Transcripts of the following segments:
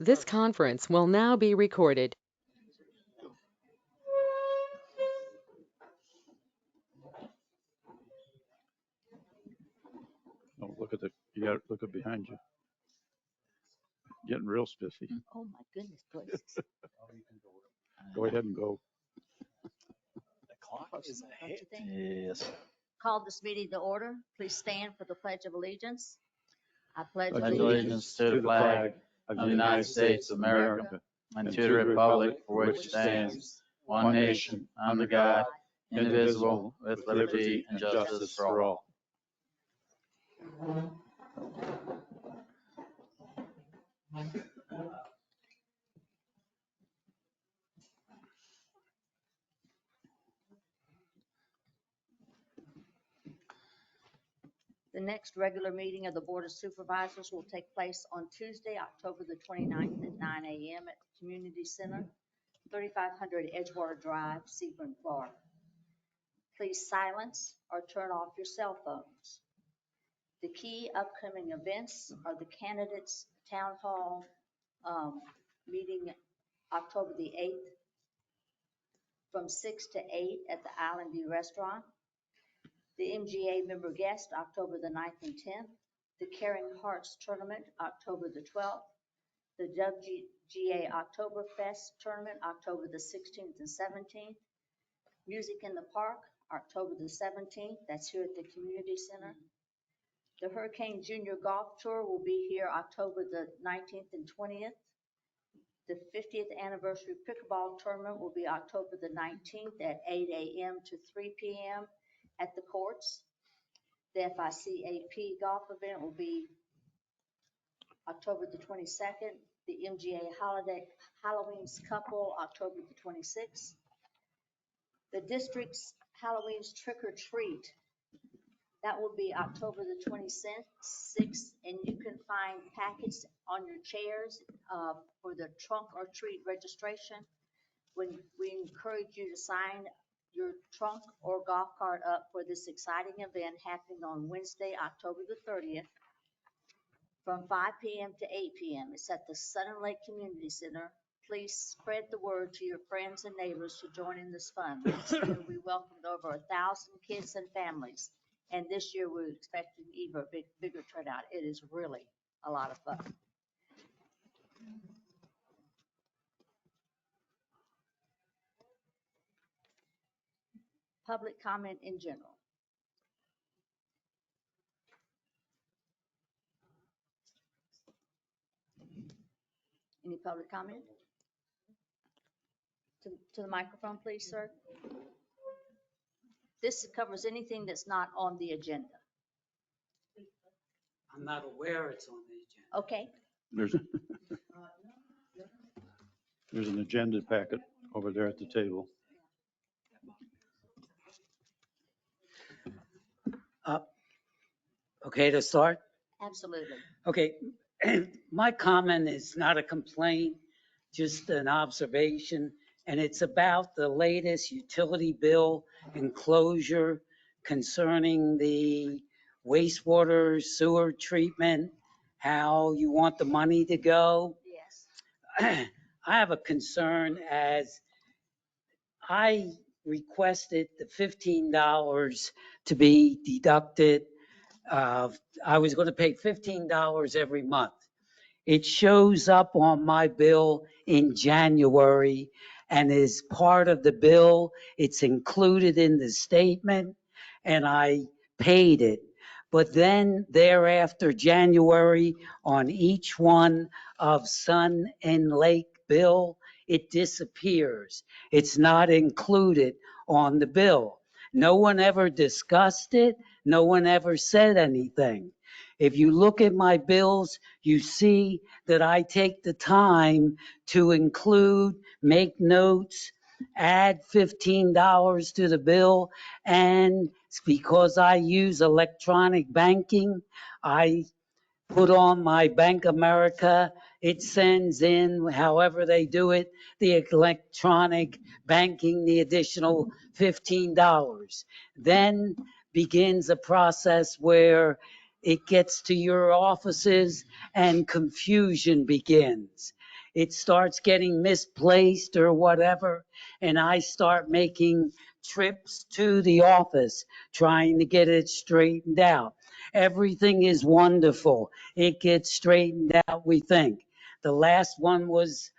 This conference will now be recorded. Oh, you got to look at behind you. Getting real spiffy. Oh, my goodness gracious. Go ahead and go. The clock is Don't ahead. you think? Yes. Call this meeting to order. Please stand for the Pledge of Allegiance. I pledge Pledge Pledge allegiance allegiance to the flag of the United States of America and to the republic for which it stands, one nation, under God, indivisible, with liberty and justice for all. The next regular meeting of the Board of Supervisors will take place on Tuesday, October the 29th at 9 a.m. at the Community Center, 3500 Edgewater Drive, Sebring, Florida. Please silence or turn off your cell phones. The key upcoming events are the candidates town hall meeting October the 8th from 6 to 8 at the Island View Restaurant. The MGA member guest, October the 9th and 10th. The Caring Hearts Tournament, October the 12th. The WGA Oktoberfest Tournament, October the 16th and 17th. Music in the Park, October the 17th. That's here at the Community Center. The Hurricane Junior Golf Tour will be here October the 19th and 20th. The 50th Anniversary Pickleball Tournament will be October the 19th at 8 a.m. to 3 p.m. at the courts. The FICAP golf event will be October the 22nd. The MGA Halloween's Couple, October the 26th. The district's Halloween's Trick or Treat, that will be October the 26th, and you can find packets on your chairs for the trunk or treat registration. When we encourage you to sign your trunk or golf cart up for this exciting event happening on Wednesday, October the 30th, from 5 p.m. to 8 p.m. It's at the Southern Lake Community Center. Please spread the word to your friends and neighbors to join in this fun. Last year, we welcomed over 1,000 kids and families, and this year we're expecting even a bigger turnout. It is really a lot of fun. Public comment in general. Any public comment? To the microphone, please, sir. This covers anything that's not on the agenda. I'm not aware it's on the agenda. Okay, There's an agenda packet over there at the table. Okay to start? absolutely. Okay, my comment is not a complaint, just an observation, and it's about the latest utility bill enclosure concerning the wastewater sewer treatment, how you want the money to go. Yes. I have a concern as I requested the $15 to be deducted. I was going to pay $15 every month. It shows up on my bill in January and is part of the bill. It's included in the statement and I paid it. But then thereafter, January, on each one of Sun and Lake bill, it disappears. It's not included on the bill. No one ever discussed it. No one ever said anything. If you look at my bills, you see that I take the time to include, make notes, add $15 to the bill. And it's because I use electronic banking, I put on my Bank America. It sends in, however they do it, the electronic banking, the additional $15. Then begins a process where it gets to your offices and confusion begins. it starts getting misplaced or whatever, and I start making trips to the office trying to get it straightened out. Everything is wonderful. It gets straightened out, we think. The last one was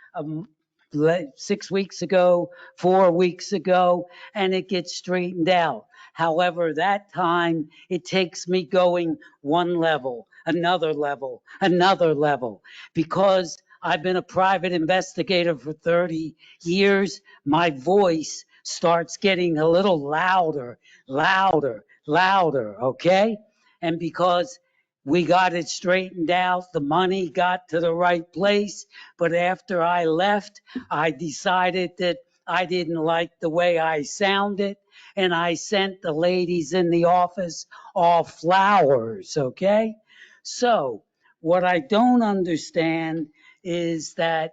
6 weeks ago, 4 weeks ago, and it gets straightened out. However, that time it takes me going one level, another level, another level. Because I've been a private investigator for 30 years, my voice starts getting a little louder, louder, louder, okay? And because we got it straightened out, the money got to the right place. But after I left, I decided that I didn't like the way I sounded, and I sent the ladies in the office all flowers, okay? So what I don't understand is that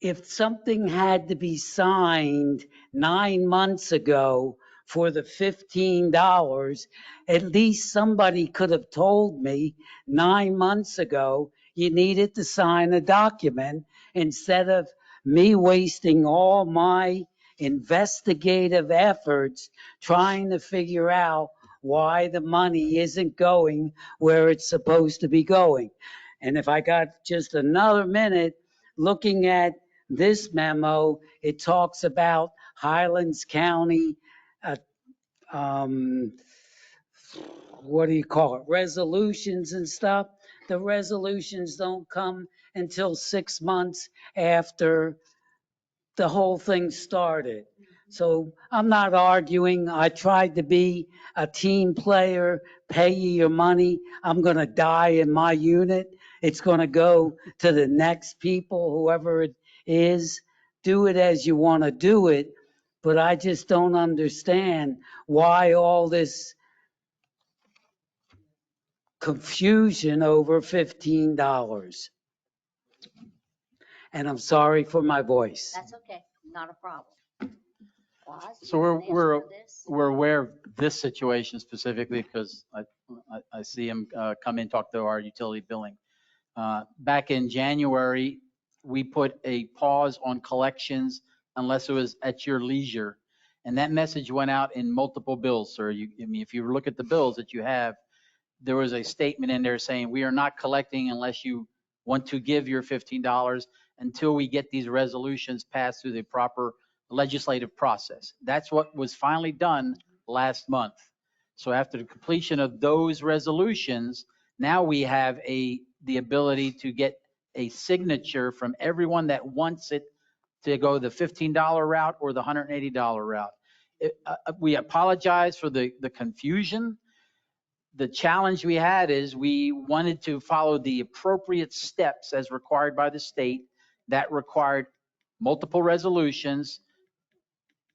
if something had to be signed 9 months ago for the $15, at least somebody could have told me 9 months ago you needed to sign a document, instead of me wasting all my investigative efforts trying to figure out why the money isn't going where it's supposed to be going. And if I got just another minute, looking at this memo, it talks about Highlands County, uh, um, what do you call it, resolutions and stuff. The resolutions don't come until 6 months after the whole thing started. So I'm not arguing. I tried to be a team player, pay you your money. I'm going to die in my unit. It's going to go to the next people, whoever it is. Do it as you want to do it. But I just don't understand why all this confusion over $15. And I'm sorry for my voice. That's okay, not a problem. Roz, So you have an answer to this? we're aware of this situation specifically because I see him come in, talk to our utility billing. Back in January, we put a pause on collections unless it was at your leisure. And that message went out in multiple bills, sir. I mean, if you look at the bills that you have, there was a statement in there saying, we are not collecting unless you want to give your $15 until we get these resolutions passed through the proper legislative process. That's what was finally done last month. So after the completion of those resolutions, now we have the ability to get a signature from everyone that wants it to go the $15 route or the $180 route. We apologize for the confusion. The challenge we had is we wanted to follow the appropriate steps as required by the state. That required multiple resolutions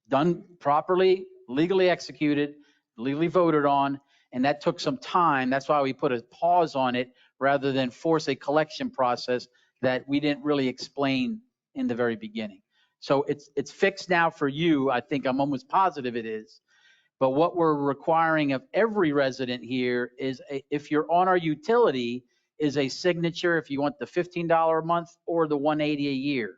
done properly, legally executed, legally voted on, and that took some time. That's why we put a pause on it rather than force a collection process that we didn't really explain in the very beginning. So it's fixed now for you. I think I'm almost positive it is. But what we're requiring of every resident here is, if you're on our utility, is a signature if you want the $15 a month or the $180 a year.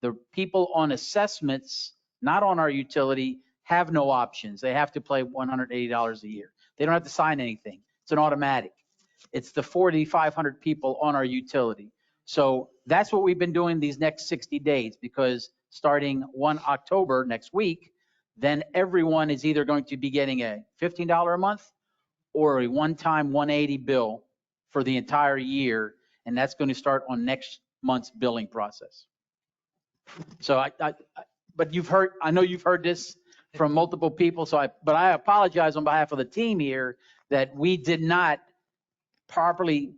The people on assessments, not on our utility, have no options. They have to pay $180 a year. They don't have to sign anything. It's an automatic. It's the 4,500 people on our utility. So that's what we've been doing these next 60 days, because starting 1 October next week, then everyone is either going to be getting a $15 a month or a one-time 180 bill for the entire year. And that's going to start on next month's billing process. So but I know you've heard this from multiple people. But I apologize on behalf of the team here that we did not properly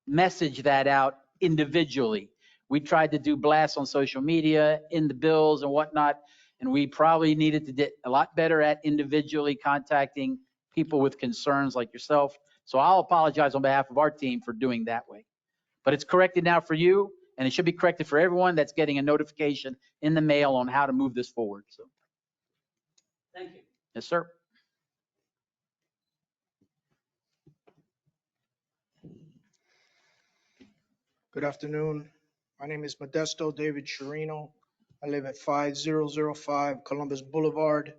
message that out individually. We tried to do blasts on social media, in the bills and whatnot, and we probably needed to get a lot better at individually contacting people with concerns like yourself. So I'll apologize on behalf of our team for doing that way. But it's corrected now for you, and it should be corrected for everyone that's getting a notification in the mail on how to move this forward. So, Thank you. yes, sir. Good afternoon, My name is Modesto David Chirino. I live at 5005 Columbus Boulevard.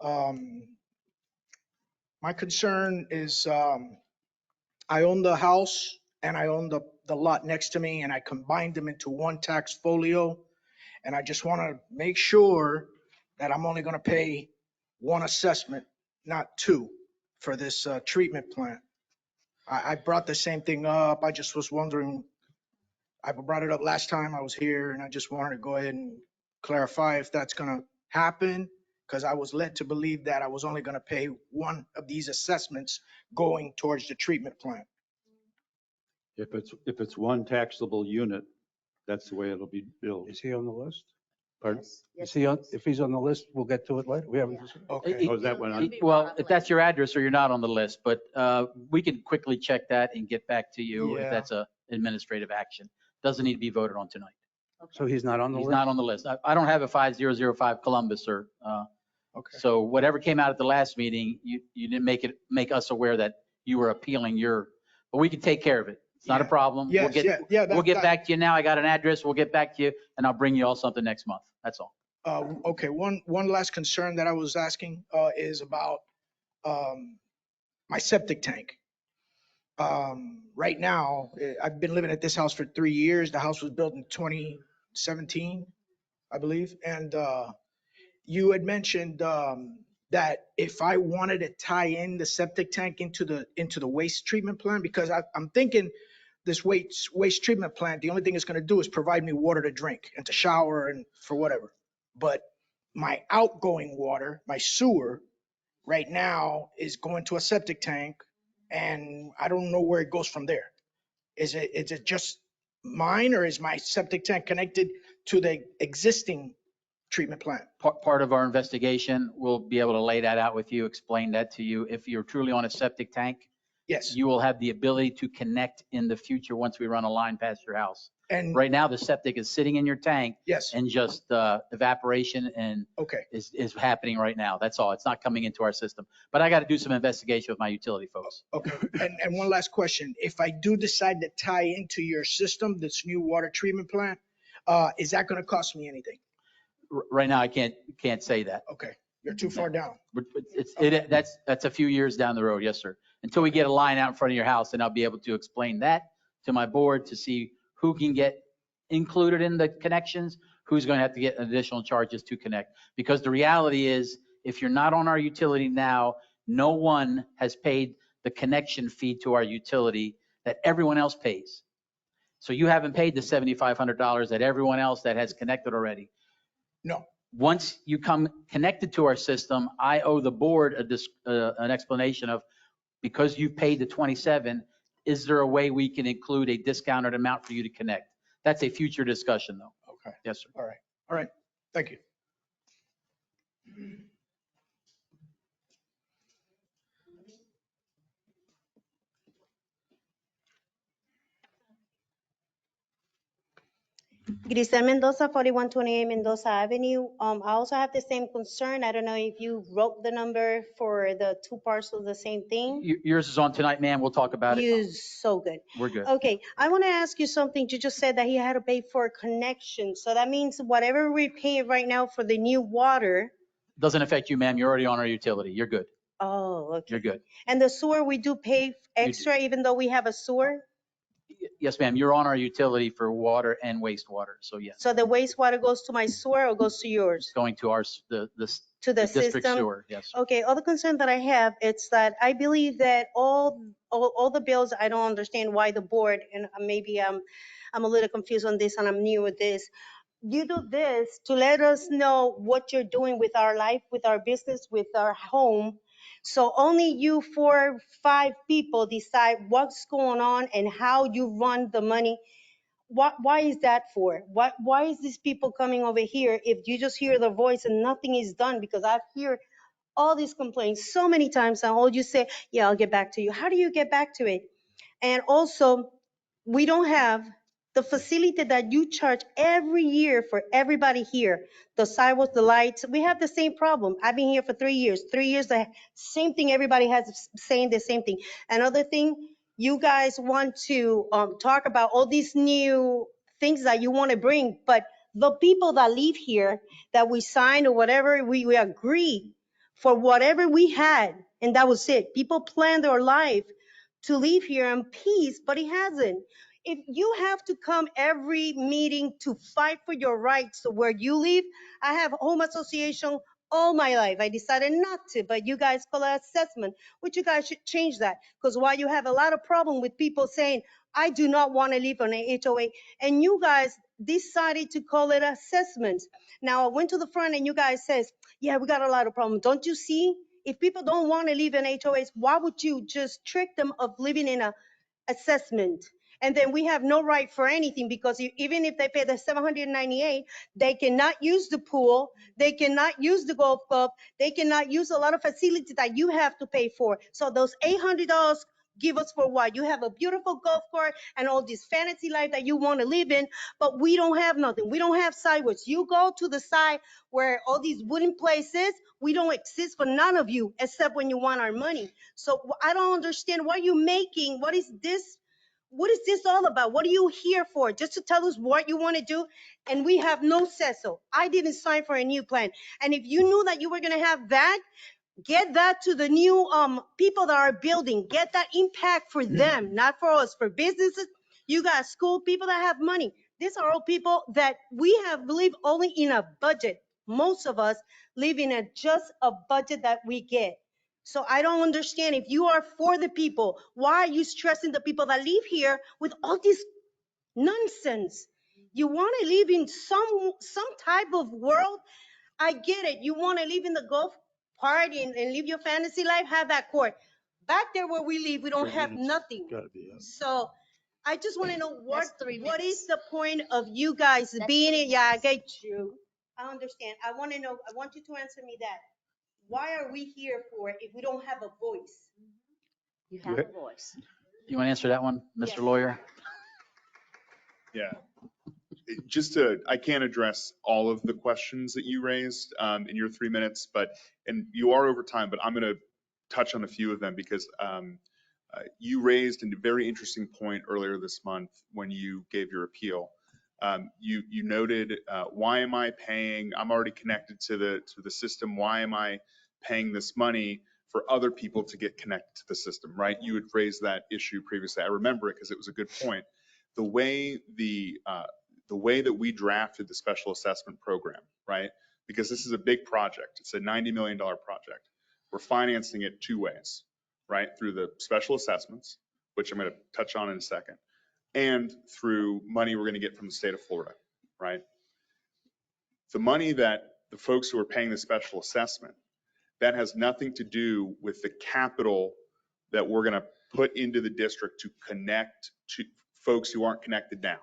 My concern is I own the house and I own the lot next to me, and I combined them into one tax folio. And I just want to make sure that I'm only going to pay one assessment, not two, for this treatment plant. I brought the same thing up. I just was wondering, I brought it up last time I was here, and I just wanted to go ahead and clarify if that's going to happen, because I was led to believe that I was only going to pay one of these assessments going towards the treatment plant. If it's one taxable unit, that's the way it'll be billed. Is he on the list? Pardon? Yes, Is yes, he on, please. if he's on the list, we'll get to it later. We haven't. Yeah. Okay. Oh, is that one? It'll be Well, right on if the that's your address or you're not on the list, but we can quickly check that and get back to you if Yeah. that's a administrative action. Doesn't need to be voted on tonight. list. So he's not on the He's list? not on the list. I don't have a 5005 Columbus, sir. Okay. So whatever came out at the last meeting, you didn't make us aware that you were appealing but we can take care of it. It's not a Yeah. problem. Yes, yeah. We'll get back to you now. I got an address. We'll get back to you and I'll bring you all something next month. That's all. Okay, one last concern that I was asking is about my septic tank. Right now, I've been living at this house for 3 years. The house was built in 2017, I believe. And you had mentioned that if I wanted to tie in the septic tank into the waste treatment plant, because I'm thinking this waste treatment plant, the only thing it's going to do is provide me water to drink and to shower and for whatever. But my outgoing water, my sewer, right now is going to a septic tank, and I don't know where it goes from there. Is it just mine, or is my septic tank connected to the existing treatment plant? Part of our investigation, we'll be able to lay that out with you, explain that to you. If you're truly on a septic tank, Yes. you will have the ability to connect in the future once we run a line past your house. And Right now, the septic is sitting in your tank yes, and just evaporation and okay. is happening right now. That's all. It's not coming into our system. But I got to do some investigation with my utility folks. Okay, and one last question. If I do decide to tie into your system, this new water treatment plant, is that gonna cost me anything? Right now, I can't say that. Okay, you're too far down. But that's a few years down the road. Yes, sir. Until we get a line out in front of your house, and I'll be able to explain that to my board to see who can get included in the connections, who's going to have to get additional charges to connect. Because the reality is, if you're not on our utility now, no one has paid the connection fee to our utility that everyone else pays. So you haven't paid the $7,500 that everyone else that has connected already. No, Once you come connected to our system, I owe the board an explanation of, because you paid the 27, is there a way we can include a discounted amount for you to connect? That's a future discussion though. okay, Yes, sir. all right, thank you. Grisel Mendoza, 4128 Mendoza Avenue. I also have the same concern. I don't know if you wrote the number for the two parcels, the same thing. Yours is on tonight, ma'am. We'll talk about it. You so good. We're good. Okay, I want to ask you something. You just said that he had to pay for a connection. So that means whatever we pay right now for the new water. Doesn't affect you, ma'am. You're already on our utility. You're good. Oh, okay. You're good. And the sewer, we do pay extra even though we have a sewer? Yes, ma'am. You're on our utility for water and wastewater. So yes, So the wastewater goes to my sewer or goes to yours? going to the To the district system? sewer. Yes. Okay, other concern that I have, it's that I believe that all the bills, I don't understand why the board, and maybe I'm a little confused on this and I'm new with this. You do this to let us know what you're doing with our life, with our business, with our home. So only you 4, 5 people decide what's going on and how you run the money. Why is that for? Why is these people coming over here if you just hear the voice and nothing is done? Because I've heard all these complaints so many times, and all you say, yeah, I'll get back to you. How do you get back to it? And also, we don't have the facility that you charge every year for everybody here. The sidewalks, the lights, we have the same problem. I've been here for 3 years. 3 years, the same thing, everybody has saying the same thing. Another thing, you guys want to talk about all these new things that you want to bring, but the people that live here, that we signed or whatever, we agreed for whatever we had, and that was it. People plan their life to live here in peace, but it hasn't. If you have to come every meeting to fight for your rights where you live, I have home association all my life. I decided not to, but you guys call it assessment, which you guys should change that. Because while you have a lot of problem with people saying, I do not want to live on an HOA, and you guys decided to call it assessment. Now I went to the front and you guys says, yeah, we got a lot of problems. Don't you see? If people don't want to live in HOAs, why would you just trick them of living in a assessment? And then we have no right for anything because even if they pay the 798, they cannot use the pool, they cannot use the golf club, they cannot use a lot of facilities that you have to pay for. So those $800 give us for what? You have a beautiful golf course and all this fantasy life that you want to live in, but we don't have nothing. We don't have sidewalks. You go to the side where all these wooden places, we don't exist for none of you except when you want our money. So I don't understand what you're making. What is this? What is this all about? What are you here for? Just to tell us what you want to do? And we have no say so. I didn't sign for a new plan. And if you knew that you were going to have that, get that to the new people that are building. Get that impact for them, not for us. For businesses, you got school people that have money. These are all people that we have live only in a budget. Most of us live in just a budget that we get. So I don't understand. If you are for the people, why are you stressing the people that live here with all this nonsense? You want to live in some type of world. I get it. You want to live in the golf part and live your fantasy life, have that court. Back there where we live, we don't 3 have minutes. nothing. Gotta be up. So I just want to know That's 3 what minutes. is the point of you guys That's being 3 it? Yeah, I minutes. get you. I understand. I want to know, I want you to answer me that. Why are we here for if we don't have a voice? You have a voice. You want to answer that one, Yes. Mr. Lawyer? Yeah. I can't address all of the questions that you raised in your 3 minutes, and you are over time, but I'm going to touch on a few of them because you raised a very interesting point earlier this month when you gave your appeal. You noted, why am I paying? I'm already connected to the system. Why am I paying this money for other people to get connected to the system, right? You had raised that issue previously. I remember it because it was a good point. The way that we drafted the special assessment program, right? Because this is a big project. It's a $90 million project. We're financing it two ways, right? Through the special assessments, which I'm going to touch on in a second, and through money we're going to get from the state of Florida, right? The money that the folks who are paying the special assessment, that has nothing to do with the capital that we're going to put into the district to connect to folks who aren't connected now.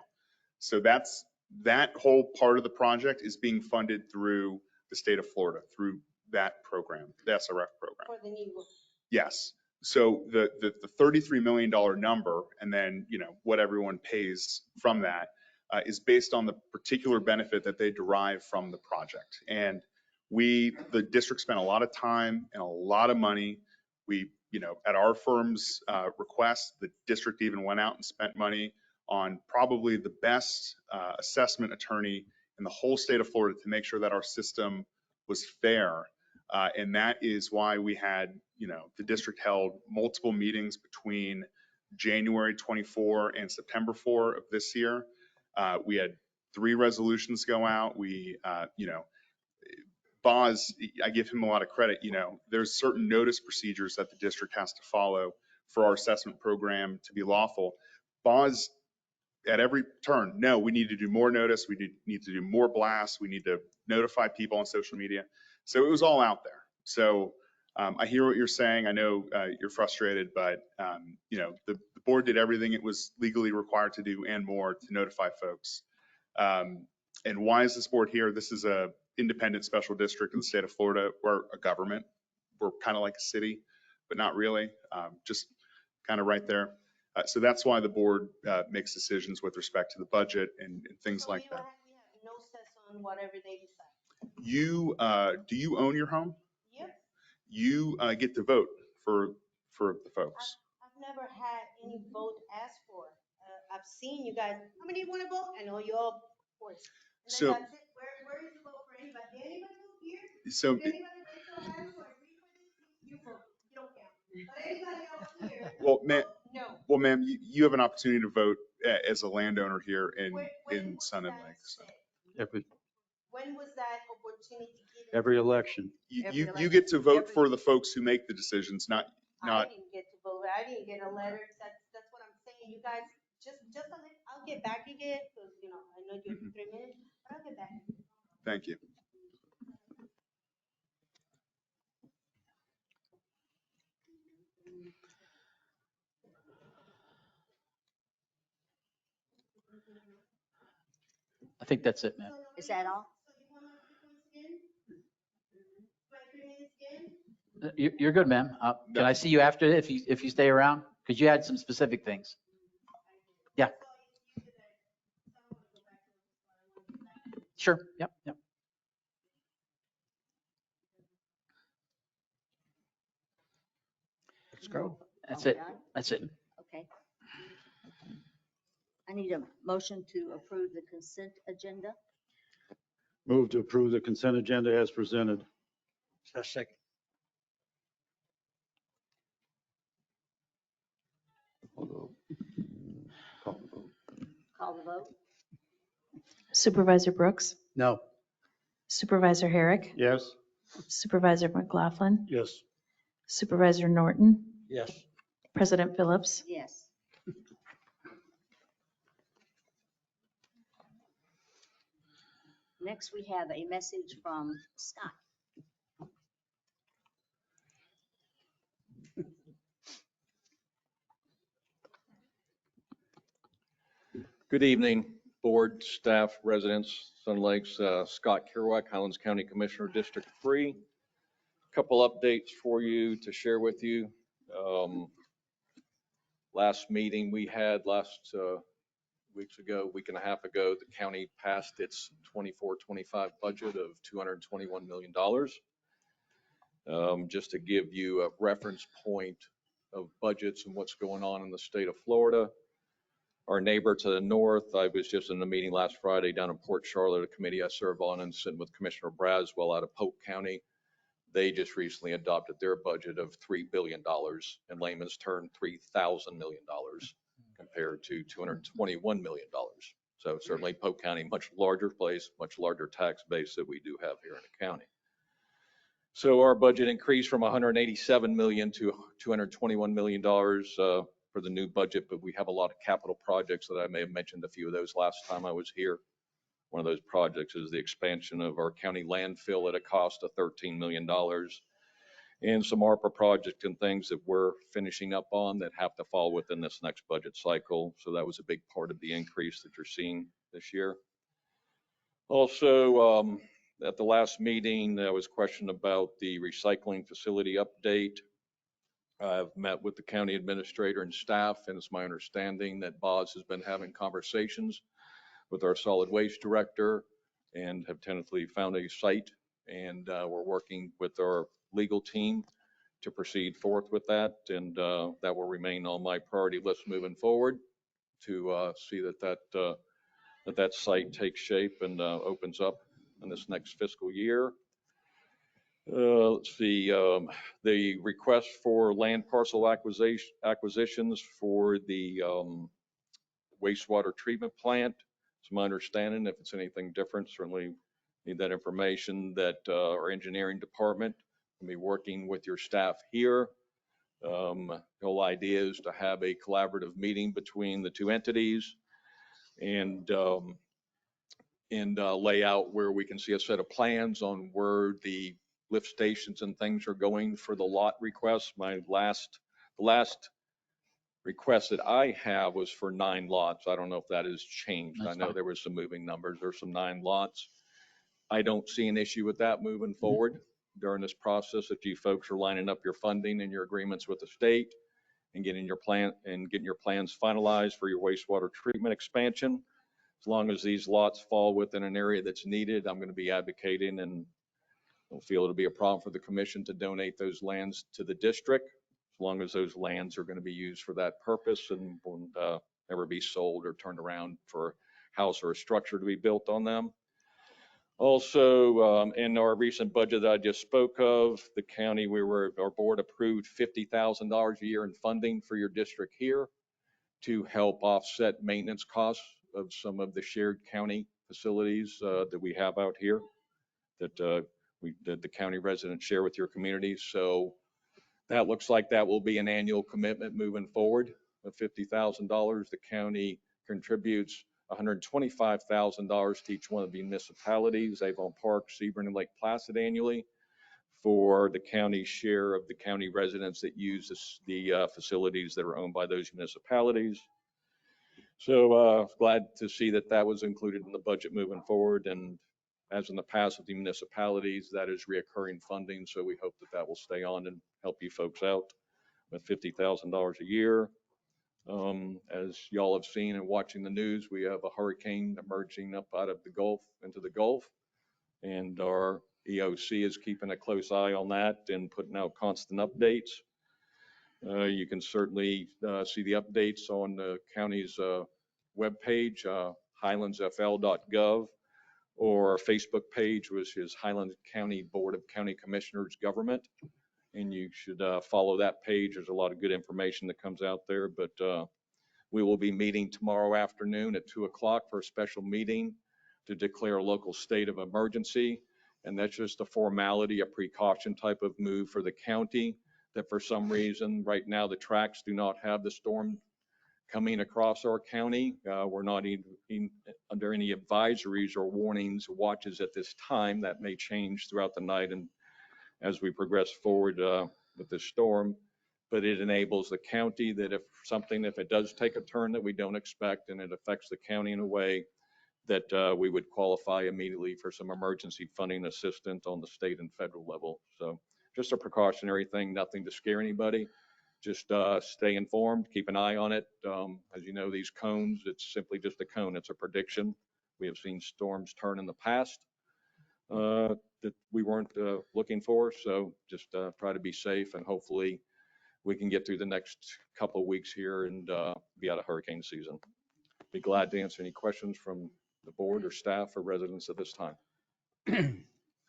So that whole part of the project is being funded through the state of Florida, through that program, the SRF program. For the new one. Yes. So the $33 million number, and then, what everyone pays from that is based on the particular benefit that they derive from the project. And the district spent a lot of time and a lot of money. We, at our firm's request, the district even went out and spent money on probably the best assessment attorney in the whole state of Florida to make sure that our system was fair. And that is why we had, the district held multiple meetings between January 24 and September 4 of this year. We had 3 resolutions go out. We, Boz, I give him a lot of credit. There's certain notice procedures that the district has to follow for our assessment program to be lawful. Boz, at every turn, no, we need to do more notice. We need to do more blasts. We need to notify people on social media. So it was all out there. So I hear what you're saying. I know you're frustrated, but the board did everything it was legally required to do and more to notify folks. And why is this board here? This is a independent special district in the state of Florida. We're a government. We're kind of like a city, but not really. Just kind of right there. So that's why the board makes decisions with respect to the budget and things So like that. we have no say on whatever they decide. Do you own your home? Yep. You get to vote for the folks. I've never had any vote asked for. I've seen you guys, how many want to vote? I know you all, of course. And So- then that's it. Where is the vote for anybody? Did anybody vote here? So Did anybody raise their hand or agree with it? You vote, you don't count. But anybody else here? Well, ma'am, No. well, ma'am, you have an opportunity to vote as a landowner here When in was Sun and that Lake. So set? Every, When was that opportunity given? every election. you get to vote for the folks who make the decisions, not, I didn't get to vote. I didn't get a letter. That's what I'm saying. You guys, just a minute. I'll get back again because, you know, I know you're 3 minutes, but I'll get back. thank you. I think that's it, ma'am. Is that all? So you want to do this again? 2 3 minutes again? You're good, ma'am. Can I see you after if you stay around? Because you had some specific things. Yeah. Sure. Yep. Let's go. That's Are we it. done? That's it. Okay. I need a motion to approve the consent agenda. Move to approve the consent agenda as presented. Second. Call the vote. Call the vote. Supervisor Brooks, No. Supervisor Herrick, Yes? Supervisor McLaughlin, Yes. Supervisor Norton, Yes. President Phillips. Yes. Next, we have a message from Scott. Good evening, board, staff, residents, Sun Lakes, Scott Kerouac, Highlands County Commissioner, District 3. Couple updates for you to share with you. Last meeting we had week and a half ago, the county passed its 24-25 budget of $221 million. Just to give you a reference point of budgets and what's going on in the state of Florida. Our neighbor to the north, I was just in a meeting last Friday down in Port Charlotte, a committee I serve on, and sitting with Commissioner Braswell out of Polk County. They just recently adopted their budget of $3 billion, in layman's term, $3,000 million compared to $221 million. So certainly Polk County, much larger place, much larger tax base that we do have here in the county. So our budget increased from $187 million to $221 million for the new budget, but we have a lot of capital projects that I may have mentioned a few of those last time I was here. One of those projects is the expansion of our county landfill at a cost of $13 million, and some ARPA projects and things that we're finishing up on that have to fall within this next budget cycle. So that was a big part of the increase that you're seeing this year. Also, at the last meeting, there was a question about the recycling facility update. I've met with the county administrator and staff, and it's my understanding that Boz has been having conversations with our solid waste director and have tentatively found a site. And we're working with our legal team to proceed forth with that. And that will remain on my priority list moving forward to see that site takes shape and opens up in this next fiscal year. Let's see, the request for land parcel acquisitions for the wastewater treatment plant. It's my understanding, if it's anything different, certainly need that information, that our engineering department will be working with your staff here. The whole idea is to have a collaborative meeting between the two entities and lay out where we can see a set of plans on where the lift stations and things are going for the lot requests. The last request that I have was for 9 lots. I don't know if that has changed. That's I know fine. there was some moving numbers. There's some 9 lots. I don't see an issue with that moving forward during this process. If you folks are lining up your funding and your agreements with the state and getting your plans finalized for your wastewater treatment expansion, as long as these lots fall within an area that's needed, I'm going to be advocating and don't feel it'll be a problem for the commission to donate those lands to the district, as long as those lands are going to be used for that purpose and ever be sold or turned around for a house or a structure to be built on them. Also, in our recent budget that I just spoke of, the county, our board approved $50,000 a year in funding for your district here to help offset maintenance costs of some of the shared county facilities that we have out here that the county residents share with your communities. So that looks like that will be an annual commitment moving forward of $50,000. The county contributes $125,000 to each one of the municipalities, Avon Park, Sebring, and Lake Placid annually, for the county's share of the county residents that use the facilities that are owned by those municipalities. So glad to see that that was included in the budget moving forward. And as in the past with the municipalities, that is reoccurring funding. So we hope that that will stay on and help you folks out with $50,000 a year. As y'all have seen and watching the news, we have a hurricane emerging up out of the Gulf into the Gulf, and our EOC is keeping a close eye on that and putting out constant updates. You can certainly see the updates on the county's webpage, highlandsfl.gov, or our Facebook page, which is Highlands County Board of County Commissioners Government. And you should follow that page. There's a lot of good information that comes out there. But we will be meeting tomorrow afternoon at 2 o'clock for a special meeting to declare a local state of emergency. And that's just a formality, a precaution type of move for the county, that for some reason right now the tracks do not have the storm coming across our county. We're not even under any advisories or warnings, watches at this time. That may change throughout the night and as we progress forward with this storm, but it enables the county that if it does take a turn that we don't expect and it affects the county in a way that we would qualify immediately for some emergency funding assistance on the state and federal level. So just a precautionary thing, nothing to scare anybody. Just stay informed, keep an eye on it. As you know, these cones, it's simply just a cone. It's a prediction. We have seen storms turn in the past that we weren't looking for. So just try to be safe, and hopefully we can get through the next couple of weeks here and be out of hurricane season. Be glad to answer any questions from the board or staff or residents at this time.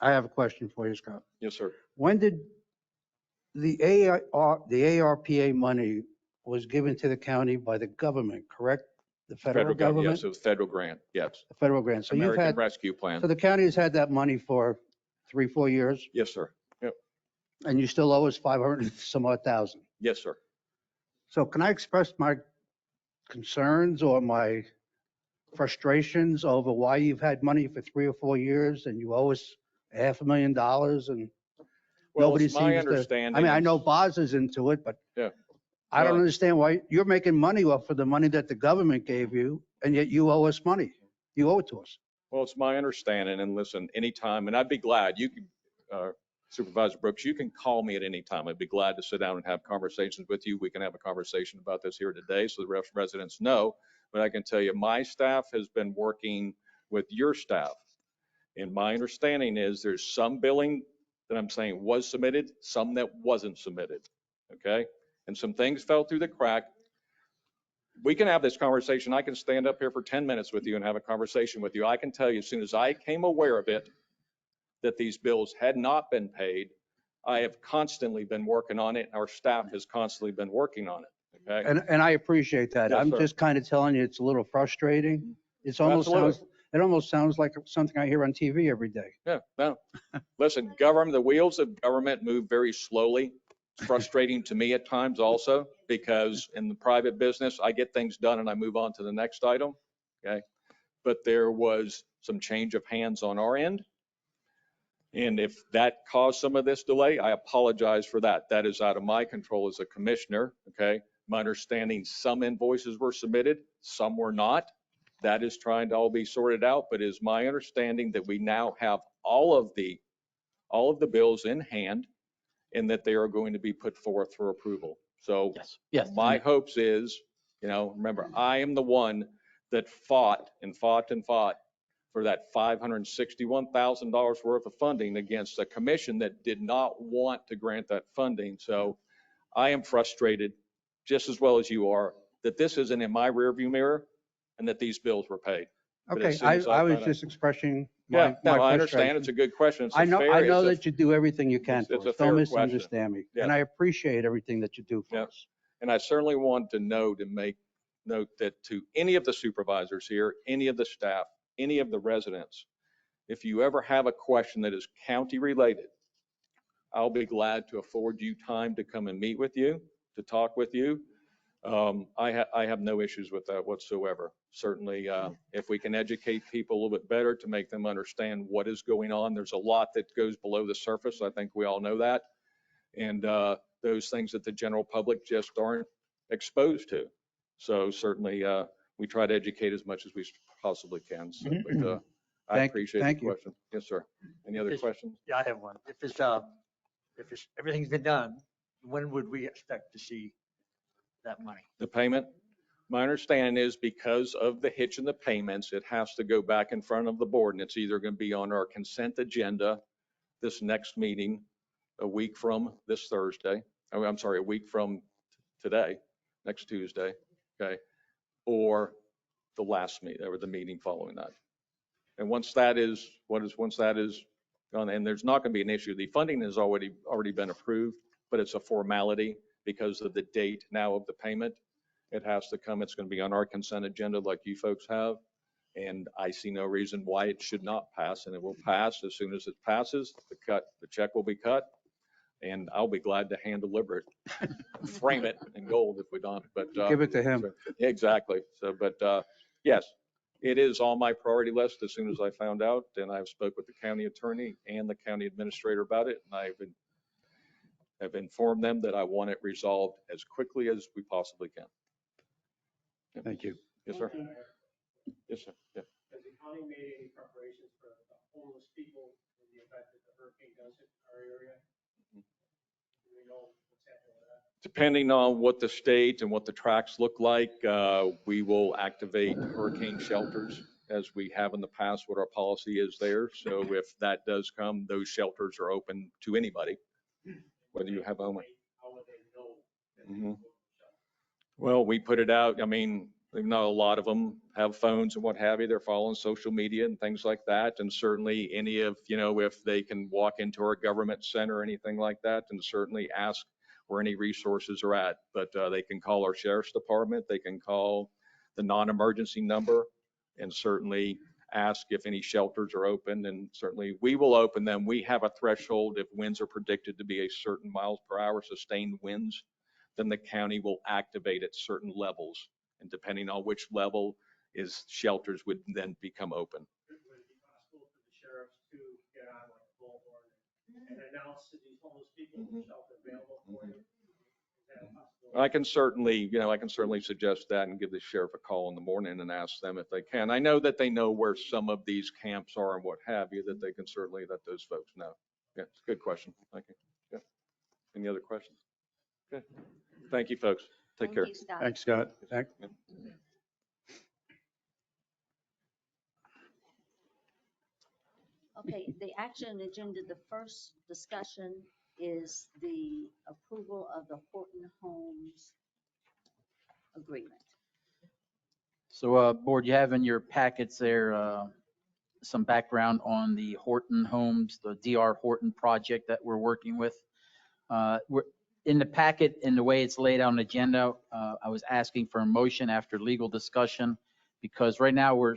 I have a question for you, Scott. Yes, sir. When did the ARPA money was given to the county by the government, correct? The federal government? Yes, it was federal grant. Yes. The federal grant. So you've American had, Rescue Plan. so the county has had that money for 3-4 years, Yes, sir. Yep. and you still owe us 500 and some odd thousand. Yes, sir. So can I express my concerns or my frustrations over why you've had money for 3 or 4 years and you owe us $500,000 and Well, nobody it's my seems to, understanding. I mean, I know it's- Boz is into it, but Yeah. I don't Well- understand why you're making money off of the money that the government gave you, and yet you owe us money. You owe it to us. Well, it's my understanding, and listen, anytime, and I'd be glad, you can, Supervisor Brooks, you can call me at any time. I'd be glad to sit down and have conversations with you. We can have a conversation about this here today so the residents know. But I can tell you, my staff has been working with your staff. And my understanding is there's some billing that I'm saying was submitted, some that wasn't submitted, okay? And some things fell through the crack. We can have this conversation. I can stand up here for 10 minutes with you and have a conversation with you. I can tell you, as soon as I came aware of it, that these bills had not been paid, I have constantly been working on it. Our staff has constantly been working on it, okay? And I appreciate that. Yes, I'm sir. just kind of telling you, it's a little frustrating. It almost sounds like something I hear on TV every day. Yeah, no. Listen, the wheels of government move very slowly. It's frustrating to me at times also, because in the private business, I get things done and I move on to the next item, okay? But there was some change of hands on our end. And if that caused some of this delay, I apologize for that. That is out of my control as a commissioner, okay? My understanding, some invoices were submitted, some were not. That is trying to all be sorted out, but it is my understanding that we now have all of the bills in hand and that they are going to be put forth for approval. So Yes. my hopes is, remember, I am the one that fought for that $561,000 worth of funding against a commission that did not want to grant that funding. So I am frustrated just as well as you are. that this isn't in my rearview mirror and that these bills were paid. But Okay, as soon as I was found out- just expressing Yeah, my no, I understand. frustration. It's a good question. It's a I know fair- it's a- that you do everything you can it's for a us. fair Don't question. misunderstand me. Yeah. And I appreciate everything that you do for Yeah. us. And I certainly want to note and make note that to any of the supervisors here, any of the staff, any of the residents, if you ever have a question that is county related, I'll be glad to afford you time to come and meet with you, to talk with you. I have no issues with that whatsoever. Certainly, if we can educate people a little bit better to make them understand what is going on, there's a lot that goes below the surface. I think we all know that. And those things that the general public just aren't exposed to. So certainly, we try to educate as much as we possibly can. So, but, I appreciate the thank you. question. Yes, sir. Any other questions? Yeah, I have one. If everything's been done, when would we expect to see that money? The payment, my understanding is because of the hitch in the payments, it has to go back in front of the board, and it's either going to be on our consent agenda this next meeting, a week from this Thursday. I'm sorry, a week from today, next Tuesday, okay? Or the last meeting, or the meeting following that. And once that is gone, and there's not going to be an issue. The funding has already been approved, but it's a formality because of the date now of the payment. It has to come. It's going to be on our consent agenda like you folks have. And I see no reason why it should not pass, and it will pass. As soon as it passes, the check will be cut, and I'll be glad to hand deliver it, frame it in gold if we don't, but. Give it to him. Exactly. So, but yes, it is on my priority list as soon as I found out, and I've spoke with the county attorney and the county administrator about it, and I've informed them that I want it resolved as quickly as we possibly can. Thank you. Yes, sir. Yes, sir. Yeah. Has the county made any preparations for the homeless people in the event that the hurricane does hit our area? Do we know what's happening with that? Depending on what the state and what the tracks look like, we will activate hurricane shelters as we have in the past, what our policy is there. So if that does come, those shelters are open to anybody, whether you have a home. How would they know that Mhm. Well, we put it out. I mean, we know a lot of them have phones and what have you. They're following social media and things like that. And certainly any of, if they can walk into our government center or anything like that, and certainly ask where any resources are at. But they can call our sheriff's department. They can call the non-emergency number and certainly ask if any shelters are open. And certainly we will open them. We have a threshold. If winds are predicted to be a certain miles per hour sustained winds, then the county will activate at certain levels. And depending on which level is, shelters would then become open. Would it be possible for the sheriffs to get on like a bullhorn and announce to these homeless people the shelter available for you? Is that a possibility? I can certainly suggest that and give the sheriff a call in the morning and ask them if they can. I know that they know where some of these camps are and what have you, that they can certainly let those folks know. Yeah, it's a good question. Thank you. Yeah. Any other questions? Good. Thank you, folks. Take care. Thank you, Scott. Thanks, Scott. Okay, the action agenda, the first discussion is the approval of the Horton Homes agreement. So, Board, you have in your packets there some background on the Horton Homes, the DR Horton project that we're working with. In the packet, in the way it's laid out on the agenda, I was asking for a motion after legal discussion, because right now we're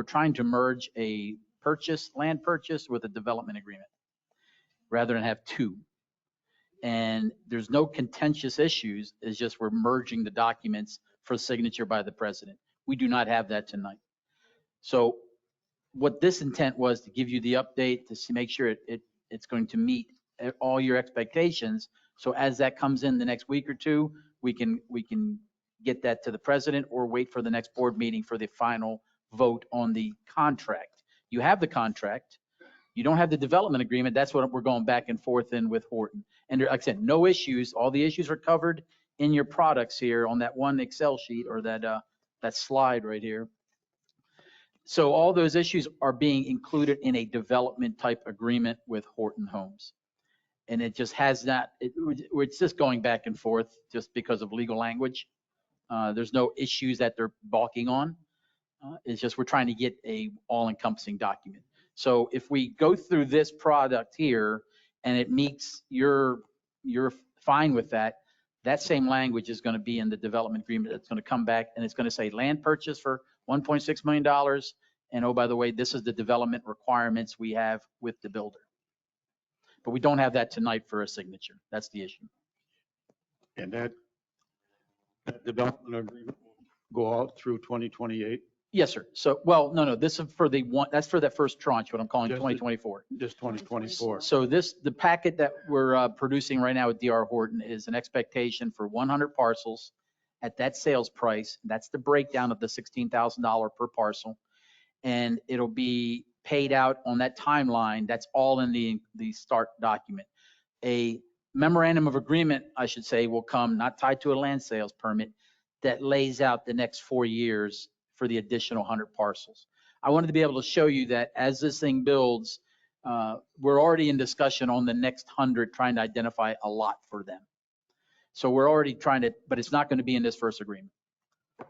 trying to merge a land purchase with a development agreement, rather than have two. And there's no contentious issues, it's just we're merging the documents for signature by the president. We do not have that tonight. So what this intent was to give you the update, to make sure it's going to meet all your expectations. So as that comes in the next week or two, we can get that to the president or wait for the next board meeting for the final vote on the contract. You have the contract. You don't have the development agreement. That's what we're going back and forth in with Horton. And like I said, no issues. All the issues are covered in your products here on that one Excel sheet or that slide right here. So all those issues are being included in a development type agreement with Horton Homes. And it just has that, it's just going back and forth just because of legal language. There's no issues that they're balking on. It's just we're trying to get a all-encompassing document. So if we go through this product here and it meets you're fine with that, that same language is going to be in the development agreement. That's going to come back and it's going to say land purchase for $1.6 million. And oh, by the way, this is the development requirements we have with the builder. But we don't have that tonight for a signature. That's the issue. And that development agreement will go out through 2028, Yes, sir. So, well, no, this is for the one, that's for that first tranche, what I'm calling Just the- 2024. just 2024. So the packet that we're producing right now with DR Horton is an expectation for 100 parcels at that sales price. That's the breakdown of the $16,000 per parcel. And it'll be paid out on that timeline. That's all in the start document. A memorandum of agreement, I should say, will come, not tied to a land sales permit, that lays out the next 4 years for the additional 100 parcels. I wanted to be able to show you that as this thing builds, we're already in discussion on the next 100, trying to identify a lot for them. So we're already trying to, but it's not going to be in this first agreement.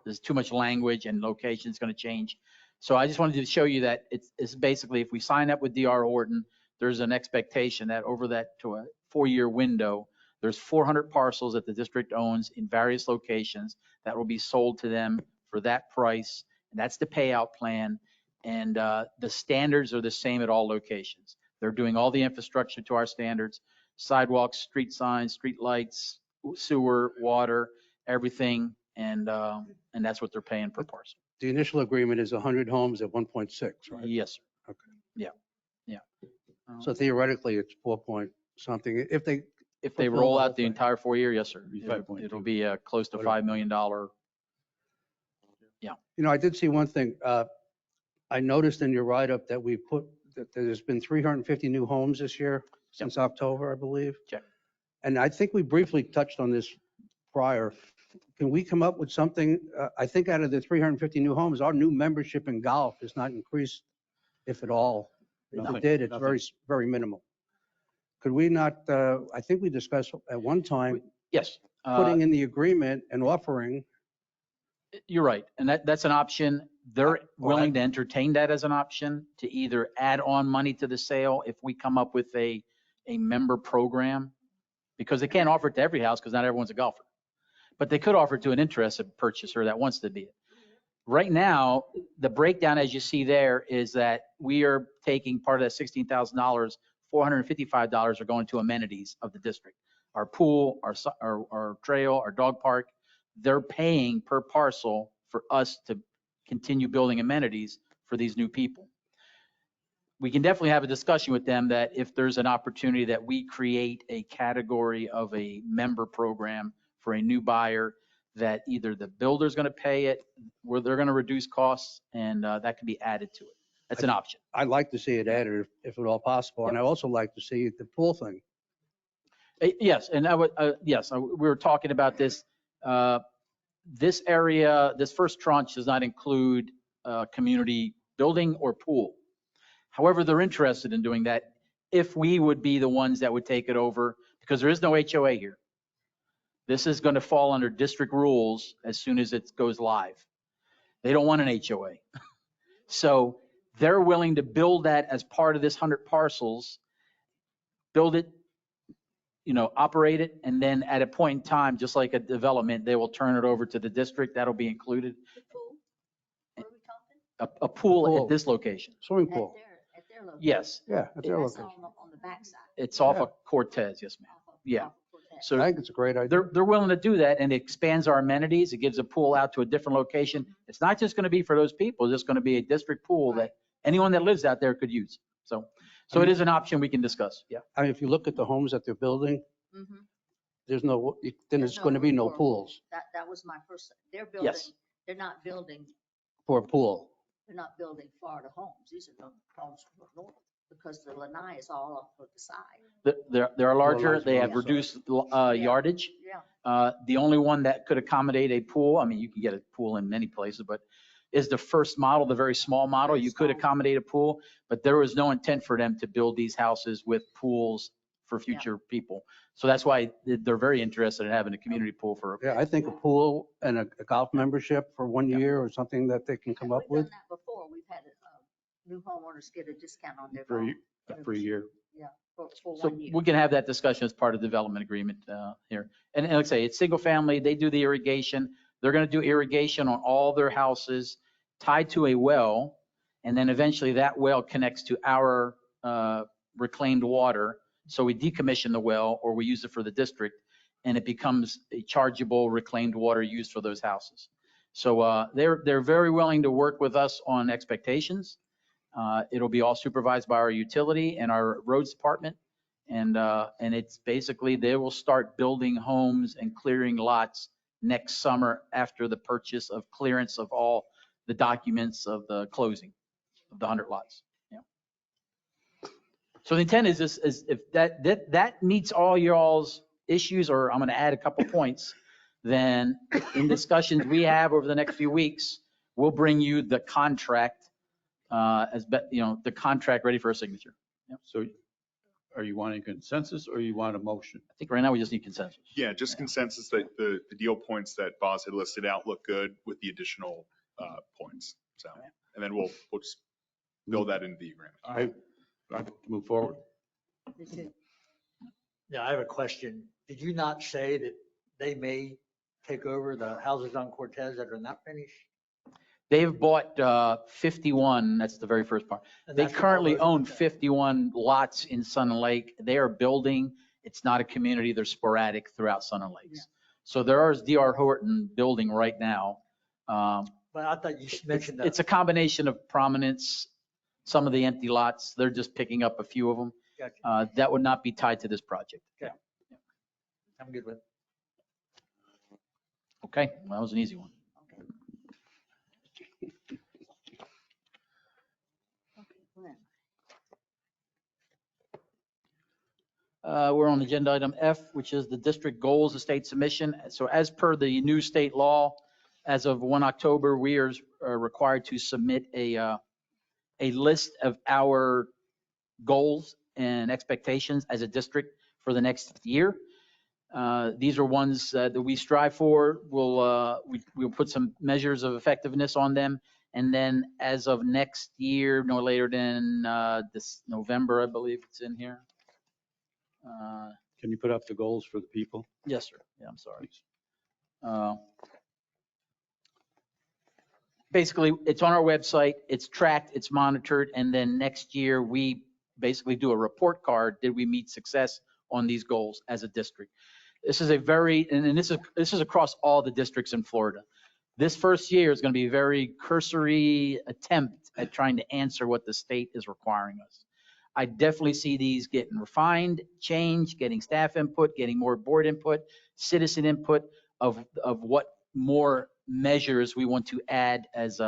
There's too much language and location is going to change. So I just wanted to show you that it's basically, if we sign up with DR Horton, there's an expectation that over that to a 4-year window, there's 400 parcels that the district owns in various locations that will be sold to them for that price. And that's the payout plan. And the standards are the same at all locations. They're doing all the infrastructure to our standards: sidewalks, street signs, street lights, sewer, water, everything. And that's what they're paying per parcel. The initial agreement is 100 homes at 1.6, right? Yes, sir. Okay. Yeah. So theoretically, it's 4 point something. If they If they fulfill roll the out whole the thing. entire 4 year, yes, sir. Be It'll 5.2. be close to $5 million. You know, I did see one thing. I noticed in your write-up that we put, that there's been 350 new homes this year since October, I believe. Check. And I think we briefly touched on this prior. Can we come up with something? I think out of the 350 new homes, our new membership in golf has not increased, if at all. If Nothing, it did, it's nothing. very minimal. Could we not, I think we discussed at one time, Yes. putting in the agreement and offering. You're right. And that's an option. They're willing to entertain that as an option to either add on money to the sale if we come up with a member program, because they can't offer it to every house because not everyone's a golfer. But they could offer it to an interested purchaser that wants to be it. Right now, the breakdown, as you see there, is that we are taking part of that $16,000, $455 are going to amenities of the district. Our pool, our trail, our dog park, they're paying per parcel for us to continue building amenities for these new people. We can definitely have a discussion with them that if there's an opportunity that we create a category of a member program for a new buyer, that either the builder's going to pay it, where they're going to reduce costs, and that can be added to it. That's an option. I'd like to see it added if at all possible. And I also like to see the pool thing. Yes, and I would, yes, we were talking about this. This area, this first tranche does not include community building or pool. However, they're interested in doing that if we would be the ones that would take it over, because there is no HOA here. This is going to fall under district rules as soon as it goes live. They don't want an HOA. So they're willing to build that as part of this 100 parcels, build it, operate it, and then at a point in time, just like a development, they will turn it over to the district. That'll be included. What are we talking? A pool Pool. at this location. Swimming At pool. their location? Yes, Yeah, at their That's location. on the backside. it's off Yeah. of Cortez. Yes, ma'am. Yeah. So I think it's a great idea. they're willing to do that, and it expands our amenities. It gives a pool out to a different location. It's not just going to be for those people. It's just going to be a district pool that anyone that lives out there could use. So it is an option we can discuss. Yeah. I mean, if you look at the homes that they're building, Mhm. there's no, then There's there's going to be room no for a pools That was my first, they're building, Yes. they're not building, for a pool. they're not building Florida homes. These are homes from the north, because the lanai is all off of the side. They're larger. They have Yeah. reduced yardage. Yeah. The only one that could accommodate a pool, I mean, you can get a pool in many places, but is the first model, the very small model. Very You could small. accommodate a pool, but there was no intent for them to build these houses with pools for future people. So that's why they're very interested in having a community pool for. Yeah, I think a pool and a golf membership for 1 year or something that they can come up We've with. done that before. We've had new homeowners get a discount on their For golf. a year. Yeah, for So 1 year. we can have that discussion as part of the development agreement here. And like I say, it's single family, they do the irrigation. They're going to do irrigation on all their houses tied to a well. And then eventually that well connects to our reclaimed water. So we decommission the well or we use it for the district and it becomes a chargeable reclaimed water used for those houses. So they're very willing to work with us on expectations. It'll be all supervised by our utility and our roads department. And it's basically, they will start building homes and clearing lots next summer after the purchase of clearance of all the documents of the closing of the 100 lots. Yeah. So the intent is this, is if that meets all y'all's issues, or I'm going to add a couple points, then in discussions we have over the next few weeks, we'll bring you the contract the contract ready for a signature. Yep. So are you wanting consensus or you want a motion? I think right now we just need consensus. Yeah, just consensus that the deal points that Boz had listed out look good with the additional points. So, and then we'll just build that into the agreement. I move forward. Yeah, I have a question. Did you not say that they may take over the houses on Cortez that are not finished? They've bought 51, that's the very first part. And They that's what currently all those- own 51 lots in Sun and Lake. They are building. It's not a community. They're sporadic throughout Sun and Lakes. Yeah. So there is D.R. Horton building right now. But I thought you mentioned that. It's a combination of prominence, some of the empty lots. They're just picking up a few of them. Gotcha. That would not be tied to this project. Okay. I'm good with it. Okay, well, that was an easy one. We're on agenda item F, which is the district goals estate submission. So as per the new state law, as of 1 October, we are required to submit a list of our goals and expectations as a district for the next year. These are ones that we strive for. We'll put some measures of effectiveness on them. And then as of next year, no later than this November, I believe it's in here. Can you put up the goals for the people? Yes, sir. Yeah, I'm sorry. Basically, it's on our website, it's tracked, it's monitored, and then next year we basically do a report card. Did we meet success on these goals as a district? This is a very, and this is across all the districts in Florida. This first year is going to be a very cursory attempt at trying to answer what the state is requiring us. I definitely see these getting refined, changed, getting staff input, getting more board input, citizen input of what more measures we want to add as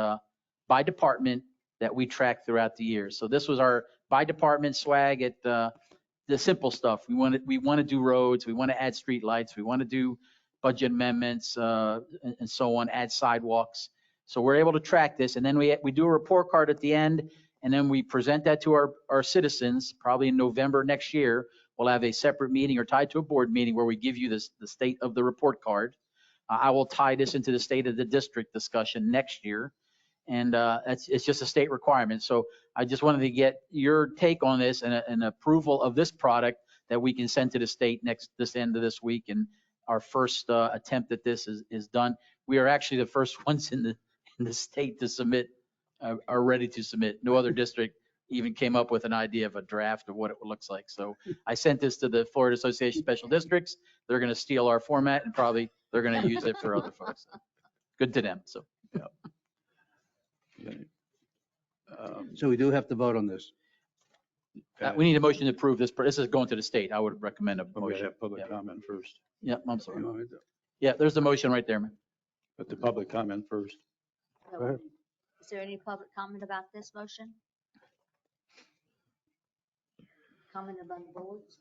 by department that we track throughout the year. So this was our by department swag at the simple stuff. We want to do roads, we want to add street lights, we want to do budget amendments and so on, add sidewalks. So we're able to track this, and then we do a report card at the end. And then we present that to our citizens, probably in November next year. We'll have a separate meeting or tied to a board meeting where we give you the state of the report card. I will tie this into the state of the district discussion next year. And it's just a state requirement. So I just wanted to get your take on this and an approval of this product that we can send to the state this end of this week. And our first attempt at this is done. We are actually the first ones in the state to submit, are ready to submit. No other district even came up with an idea of a draft of what it looks like. So I sent this to the Florida Association of Special Districts. They're going to steal our format and probably they're going to use it for other folks. Good to them. So. Okay. So we do have to vote on this. We need a motion to approve this. This is going to the state. I would recommend a We motion. have public comment first. Yeah, I'm sorry. You want me to- Yeah, there's the motion right there, man. But the public comment first. Go ahead. Is there any public comment about this motion? Comment about the boards?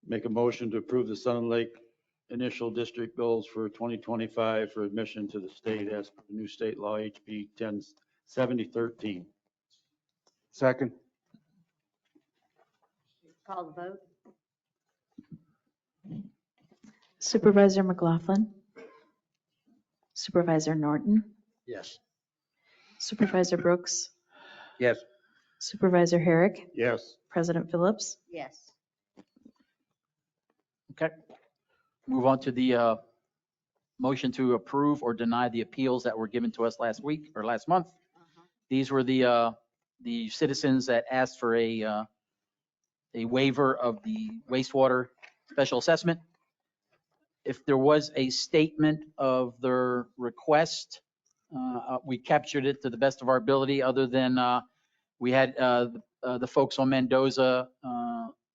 Make a motion to approve the Sun and Lake initial district goals for 2025 for admission to the state as per the new state law HB 107013. Second. Call the vote. Supervisor McLaughlin. Supervisor Norton. Yes. Supervisor Brooks. Yes. Supervisor Herrick. Yes. President Phillips. Yes. Okay. Move on to the motion to approve or deny the appeals that were given to us last week or last month. These were the citizens that asked for a waiver of the wastewater special assessment. If there was a statement of their request, we captured it to the best of our ability, other than we had the folks on Mendoza,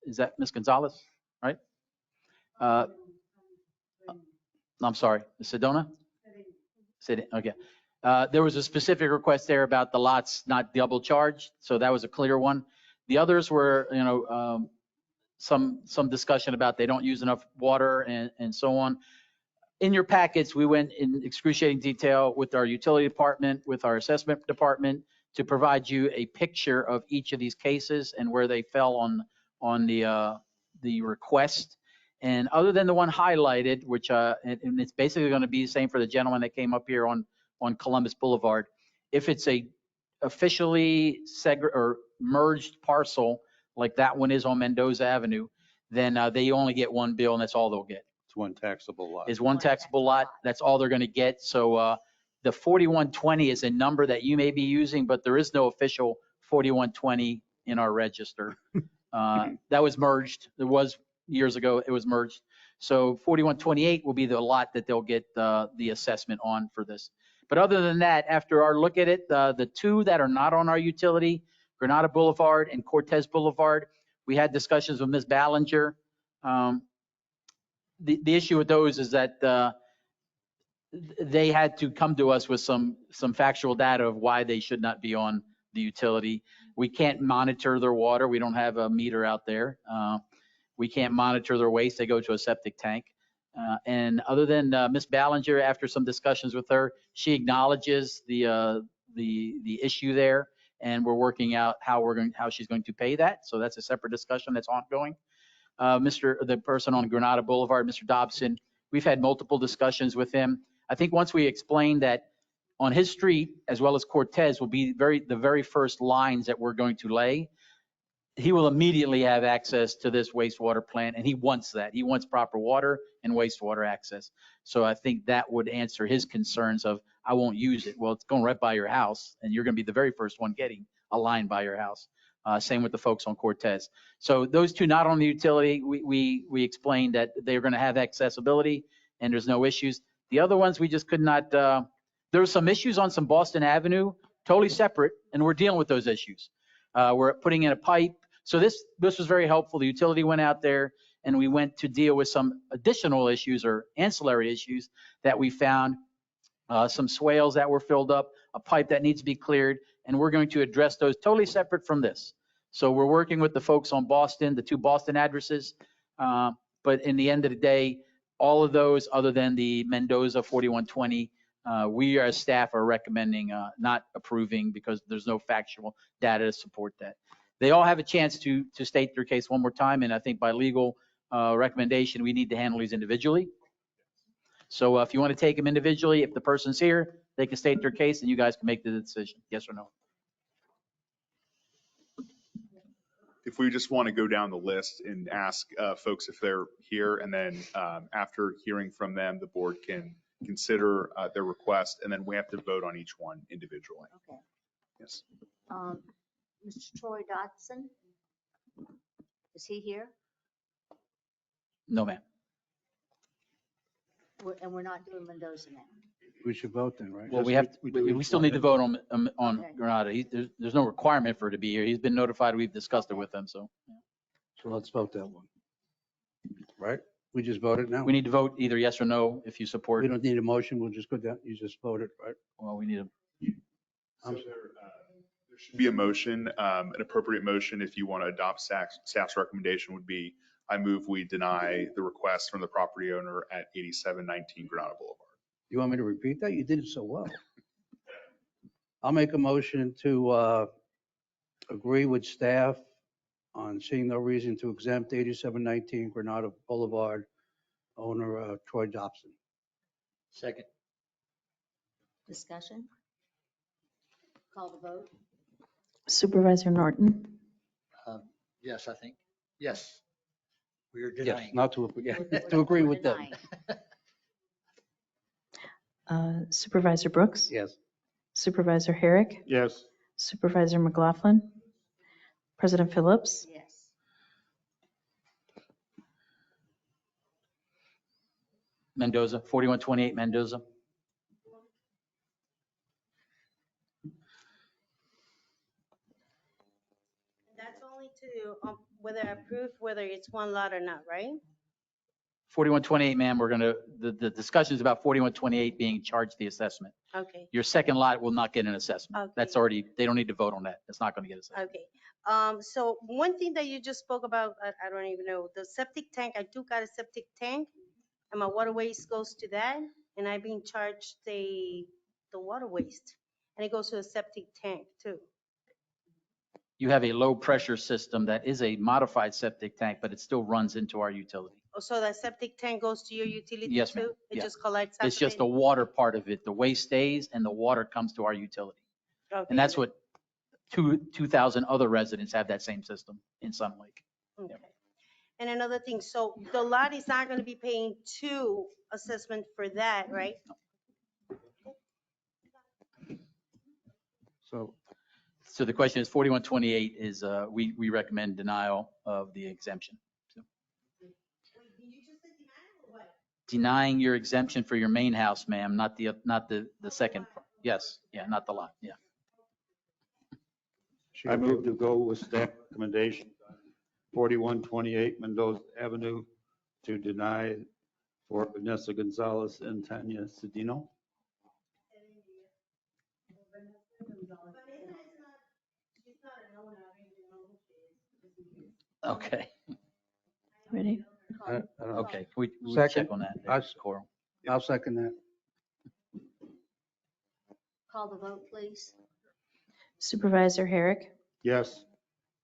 is that Ms. Gonzalez, right? I'm sorry, Ms. Sedona? Okay. There was a specific request there about the lots not double charged, so that was a clear one. The others were, some discussion about they don't use enough water and so on. In your packets, we went in excruciating detail with our utility department, with our assessment department, to provide you a picture of each of these cases and where they fell on the request. And other than the one highlighted, which and it's basically going to be the same for the gentleman that came up here on Columbus Boulevard. If it's a officially or merged parcel like that one is on Mendoza Avenue, then they only get one bill and that's all they'll get. It's one taxable lot. Is one taxable lot. That's all they're going to get. So the 4120 is a number that you may be using, but there is no official 4120 in our register. That was merged. There was years ago, it was merged. So 4128 will be the lot that they'll get the assessment on for this. But other than that, after our look at it, the two that are not on our utility, Granada Boulevard and Cortez Boulevard, we had discussions with Ms. Ballinger. The issue with those is that they had to come to us with some factual data of why they should not be on the utility. We can't monitor their water. We don't have a meter out there. We can't monitor their waste. They go to a septic tank. And other than Ms. Ballinger, after some discussions with her, she acknowledges the issue there, and we're working out how she's going to pay that. So that's a separate discussion that's ongoing. The person on Granada Boulevard, Mr. Dobson, we've had multiple discussions with him. I think once we explain that on his street, as well as Cortez, will be the very first lines that we're going to lay, he will immediately have access to this wastewater plant, and he wants that. He wants proper water and wastewater access. So I think that would answer his concerns of, I won't use it. Well, it's going right by your house, and you're going to be the very first one getting a line by your house. Same with the folks on Cortez. So those two not on the utility, we explained that they're going to have accessibility, and there's no issues. The other ones, we just could not, there were some issues on some Boston Avenue, totally separate, and we're dealing with those issues. We're putting in a pipe. So this was very helpful. The utility went out there and we went to deal with some additional issues or ancillary issues that we found, some swales that were filled up, a pipe that needs to be cleared, and we're going to address those totally separate from this. So we're working with the folks on Boston, the two Boston addresses. But in the end of the day, all of those other than the Mendoza 4120, we as staff are recommending not approving because there's no factual data to support that. They all have a chance to state their case one more time, and I think by legal recommendation, we need to handle these individually. So if you want to take them individually, if the person's here, they can state their case and you guys can make the decision, yes or no. If we just want to go down the list and ask folks if they're here, and then after hearing from them, the board can consider their request, and then we have to vote on each one individually. Okay. Yes. Mr. Troy Dodson, is he here? No, ma'am. And we're not doing Mendoza now. We should vote then, right? Well, we still need to vote on Okay. Granada. There's no requirement for it to be here. He's been notified. We've discussed it with him, so. So let's vote that one. Right? We just voted now? We need to vote either yes or no if you support. We don't need a motion. We'll just go down. You just voted, right? Well, we need a. So there should be a motion, an appropriate motion if you want to adopt staff's recommendation would be, I move we deny the request from the property owner at 8719 Granada Boulevard. You want me to repeat that? You did it so well. I'll make a motion to agree with staff on seeing no reason to exempt 8719 Granada Boulevard, owner Troy Dobson. Second. Discussion? Call the vote. Supervisor Norton, Yes, I think. Yes. We are Yes, denying. not to, We're- to agree we're with them. denying. Supervisor Brooks, Yes. Supervisor Herrick, Yes. Supervisor McLaughlin, President Phillips, Yes. Mendoza, 4128 Mendoza. That's only to, whether approved, whether it's one lot or not, right? 4128, ma'am, we're going to, the discussion is about 4128 being charged the assessment. Okay, Your second lot will not get an assessment. Okay. That's already, they don't need to vote on that. It's not going to get assessed. okay. So one thing that you just spoke about, I don't even know, the septic tank, I do got a septic tank, and my water waste goes to that, and I've been charged the water waste, and it goes to a septic tank too. You have a low pressure system that is a modified septic tank, but it still runs into our utility. Oh, so that septic tank goes to your utility too? Yes, ma'am. It Yeah. just collects? It's after just the water part of it. The waste stays and the water comes to our utility. Okay. And that's what 2,000 other residents have that same system in Sun Lake. Okay. And another thing, so the lot is not gonna be paying two assessment for that, right? So the question is 4128 is, we recommend denial of the exemption. So, denying your exemption for your main house, ma'am, not the second. Yes, yeah, not the lot, yeah. I move to go with staff recommendation, 4128 Mendoza Avenue, to deny for Vanessa Gonzalez and Tanya Cedino. Okay, ready? I don't know. okay, we Second. check on that. I'll- Coral. I'll second that. Call the vote, please. Supervisor Herrick, Yes.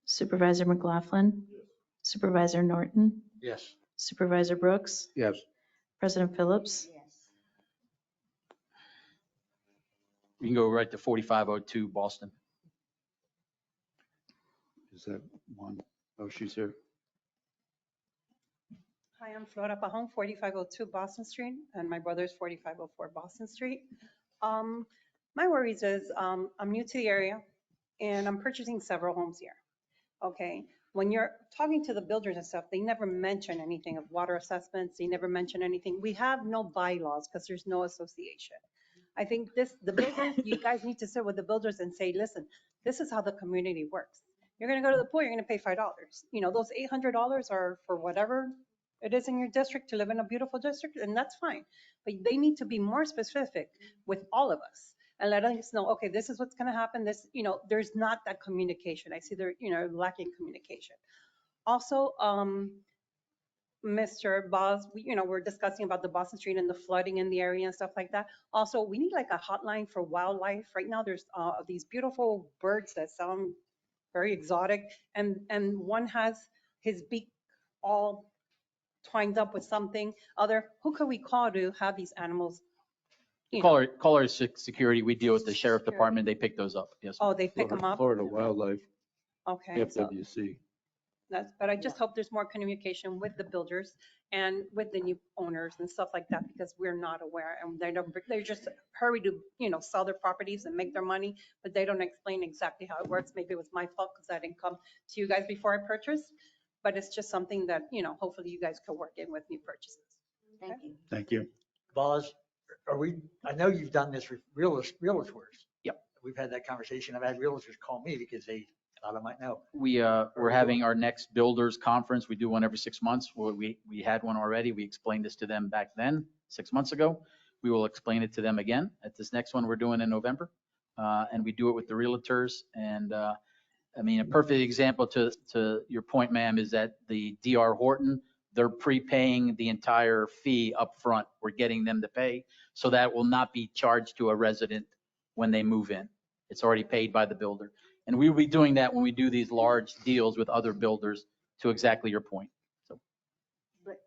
Supervisor McLaughlin, Supervisor Norton, Yes. Supervisor Brooks, Yes. President Phillips, Yes. We can go right to 4502 Boston. Is that one? Oh, she's here. Hi, I'm Flora Pajon, 4502 Boston Street, and my brother's 4504 Boston Street. My worries is, I'm new to the area and I'm purchasing several homes here. Okay, when you're talking to the builders and stuff, they never mention anything of water assessments. They never mention anything. We have no bylaws because there's no association. I think the builders, you guys need to sit with the builders and say, listen, this is how the community works. You're going to go to the pool, you're going to pay $5. You know, those $800 are for whatever it is in your district to live in a beautiful district, and that's fine. But they need to be more specific with all of us and let us know, okay, this is what's going to happen. This, you know, there's not that communication. I see there, you know, lacking communication. Also, Mr. Boz, you know, we're discussing about the Boston Street and the flooding in the area and stuff like that. Also, we need like a hotline for wildlife. Right now, there's these beautiful birds that sound very exotic, and one has his beak all twined up with something other. Who could we call to have these animals? You know? Call our security. We deal with the sheriff department. They pick those up. Yes. Oh, they pick them up? Florida Wildlife, Okay. So FWC. but I just hope there's more communication with the builders and with the new owners and stuff like that, because we're not aware, and they just hurry to, you know, sell their properties and make their money, but they don't explain exactly how it works. Maybe it was my fault because I didn't come to you guys before I purchased, but it's just something that, you know, hopefully you guys could work in with new purchases. Thank you. Thank you. Boz, I know you've done this with realtors. Yep. We've had that conversation. I've had realtors call me because a lot of them might know. We're having our next builders conference. We do one every 6 months. We had one already. We explained this to them back then, 6 months ago. We will explain it to them again at this next one we're doing in November. And we do it with the realtors. And I mean, a perfect example to your point, ma'am, is that the DR Horton, they're prepaying the entire fee up front. We're getting them to pay. So that will not be charged to a resident when they move in. It's already paid by the builder. And we will be doing that when we do these large deals with other builders, to exactly your point. So But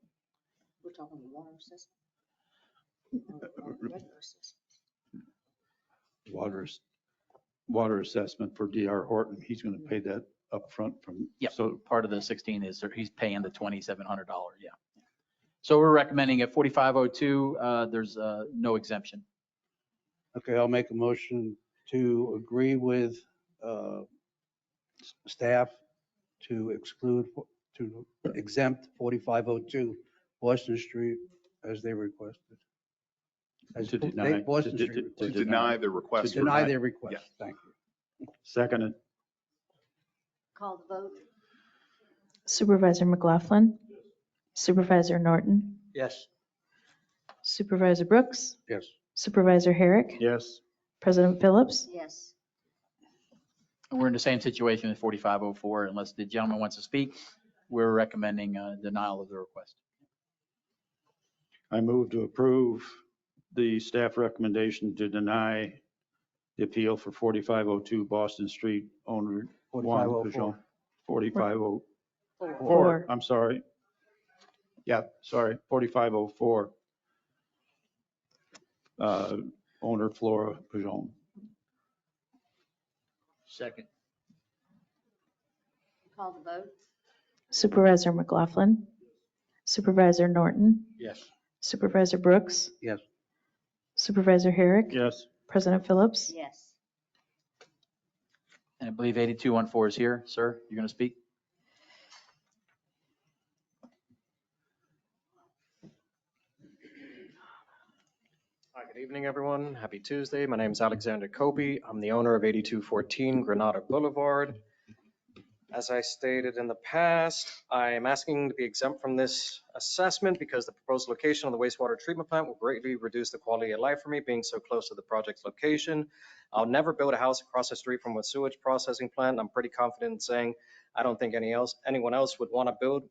we're talking the water system. Or regular system. Water assessment for DR Horton. He's going to pay that upfront from. Yep. So part of the 16 is he's paying the $2,700. Yeah. So we're recommending at 4502, there's no exemption. Okay, I'll make a motion to agree with staff to exclude, to exempt 4502 Boston Street as they requested. As To deny- Boston to- Street To requested. deny the request. To for- deny their request. Yeah. Thank you. seconded. Call the vote. Supervisor McLaughlin, Supervisor Norton, Yes. Supervisor Brooks, Yes. Supervisor Herrick, Yes. President Phillips. Yes. And we're in the same situation with 4504, unless the gentleman wants to speak. We're recommending denial of the request. I move to approve the staff recommendation to deny the appeal for 4502 Boston Street, owner Juan 4504. Pajón. 4504, Four. I'm sorry. Yeah, sorry, 4504. Owner Flora Pajón. Second. Call the vote. Supervisor McLaughlin, Supervisor Norton, Yes. Supervisor Brooks, Yes. Supervisor Herrick, Yes. President Phillips. Yes. And I believe 8214 is here. Sir, you're going to speak? Hi, good evening, everyone. Happy Tuesday. My name is Alexander Kobe. I'm the owner of 8214 Granada Boulevard. As I stated in the past, I am asking to be exempt from this assessment because the proposed location of the wastewater treatment plant will greatly reduce the quality of life for me, being so close to the project's location. I'll never build a house across the street from a sewage processing plant. I'm pretty confident in saying I don't think anyone else would want to build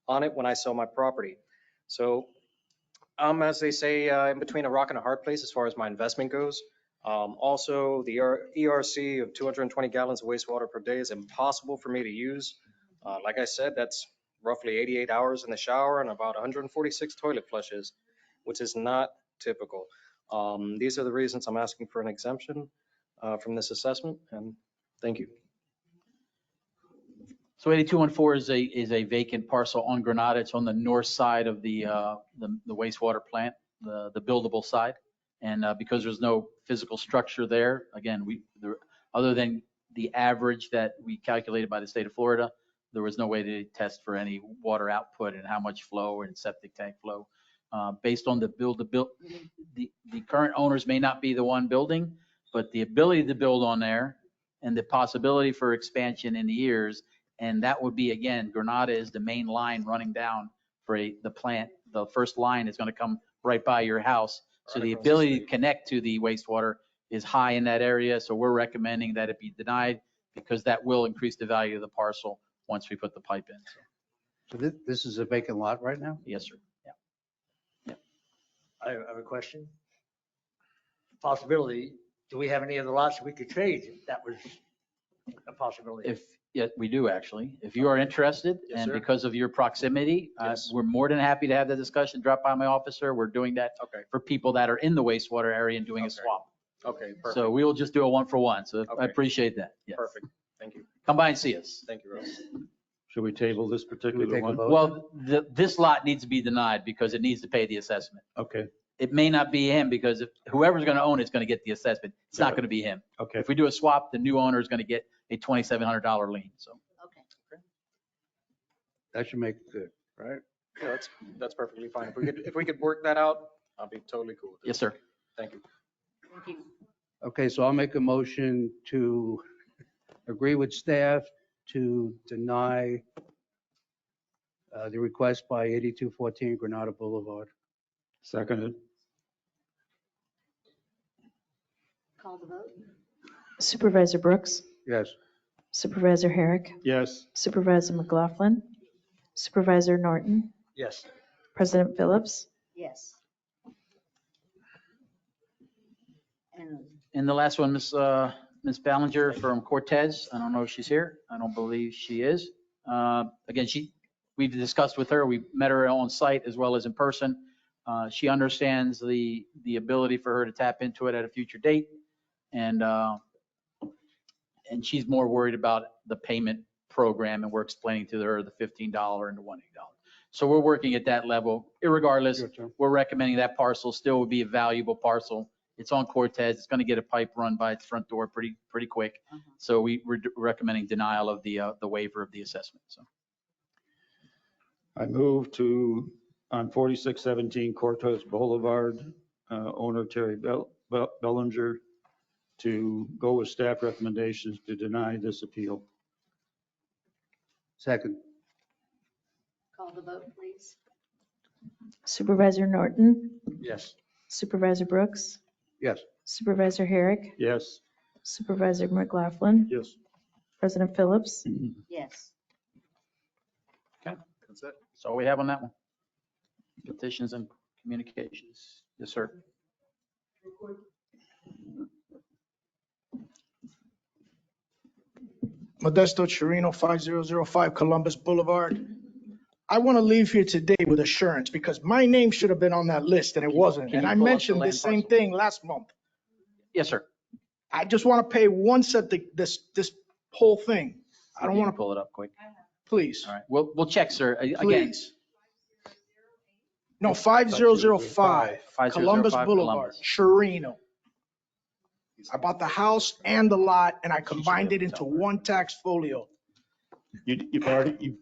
on it when I sell my property. So as they say, in between a rock and a hard place as far as my investment goes. Also, the ERC of 220 gallons of wastewater per day is impossible for me to use. Like I said, that's roughly 88 hours in the shower and about 146 toilet flushes, which is not typical. These are the reasons I'm asking for an exemption from this assessment, and thank you. So 8214 is a vacant parcel on Granada. It's on the north side of the wastewater plant, the buildable side. And because there's no physical structure there, again, other than the average that we calculated by the state of Florida, there was no way to test for any water output and how much flow and septic tank flow. Based on the current owners may not be the one building, but the ability to build on there and the possibility for expansion in the years. And that would be, again, Granada is the main line running down for the plant. The first line is going to come right by your house. So the ability to connect to the wastewater is high in that area. So we're recommending that it be denied because that will increase the value of the parcel once we put the pipe in. So this is a vacant lot right now? Yes, sir. Yeah. I have a question. Possibility, do we have any other lots we could trade if that was a possibility? Yeah, we do actually. If you are interested Yes, and sir. because of your proximity, Yes. we're more than happy to have the discussion. Drop by my office, sir. We're doing that Okay. for people that are in the wastewater area and doing a Okay. swap. Okay, perfect. So we will just do a 1-for-1. So I Okay. appreciate that. Yes. Perfect. Thank you. Come by and see us. Thank you, Rose. Should we table this particular take a one? vote? Well, this lot needs to be denied because it needs to pay the assessment. Okay, It may not be him because if whoever's going to own it's going to get the assessment. It's not going to be him. okay. If we do a swap, the new owner is going to get a $2,700 lien. So Okay. That should make it good, right? Yeah, that's perfectly fine. If we could work that out, I'll be totally cool with it. yes, sir. Thank you. Thank you. Okay, so I'll make a motion to agree with staff to deny the request by 8214 Granada Boulevard. Seconded. Call the vote. Supervisor Brooks, Yes. Supervisor Herrick, Yes. Supervisor McLaughlin, Supervisor Norton, Yes. President Phillips. Yes. And And the last one, Ms. Ms. Ballinger from Cortez. I don't know if she's here. I don't believe she is. Again, we've discussed with her, we met her on site as well as in person. She understands the ability for her to tap into it at a future date. And she's more worried about the payment program, and we're explaining to her the $15 and the $180. So we're working at that level. Irregardless, we're recommending that parcel still would be a valuable parcel. It's on Cortez. It's going to get a pipe run by its front door pretty quick. So we're recommending denial of the waiver of the assessment. So I move to, on 4617 Cortez Boulevard, owner Terry Bellinger, to go with staff recommendations to deny this appeal. Second. Call the vote, please. Supervisor Norton, Yes. Supervisor Brooks, Yes. Supervisor Herrick, Yes. Supervisor McLaughlin, Yes. President Phillips. Yes. okay, That's it. that's all we have on that one. Petitions and communications. Yes, sir. Modesto Chirino, 5005 Columbus Boulevard. I want to leave here today with assurance because my name should have been on that list and it wasn't. Can And you I pull up the mentioned land the same parcel? thing last month. Yes, sir. I just want to pay one septic, this whole thing. I don't You want can to, pull it up quick. please, All right, we'll check, sir. Again, please. No, 5005 Columbus 5005 Boulevard, Columbus. Chirino. I bought the house and the lot and I She should be combined able it to tell into her. one tax folio. You've completed that through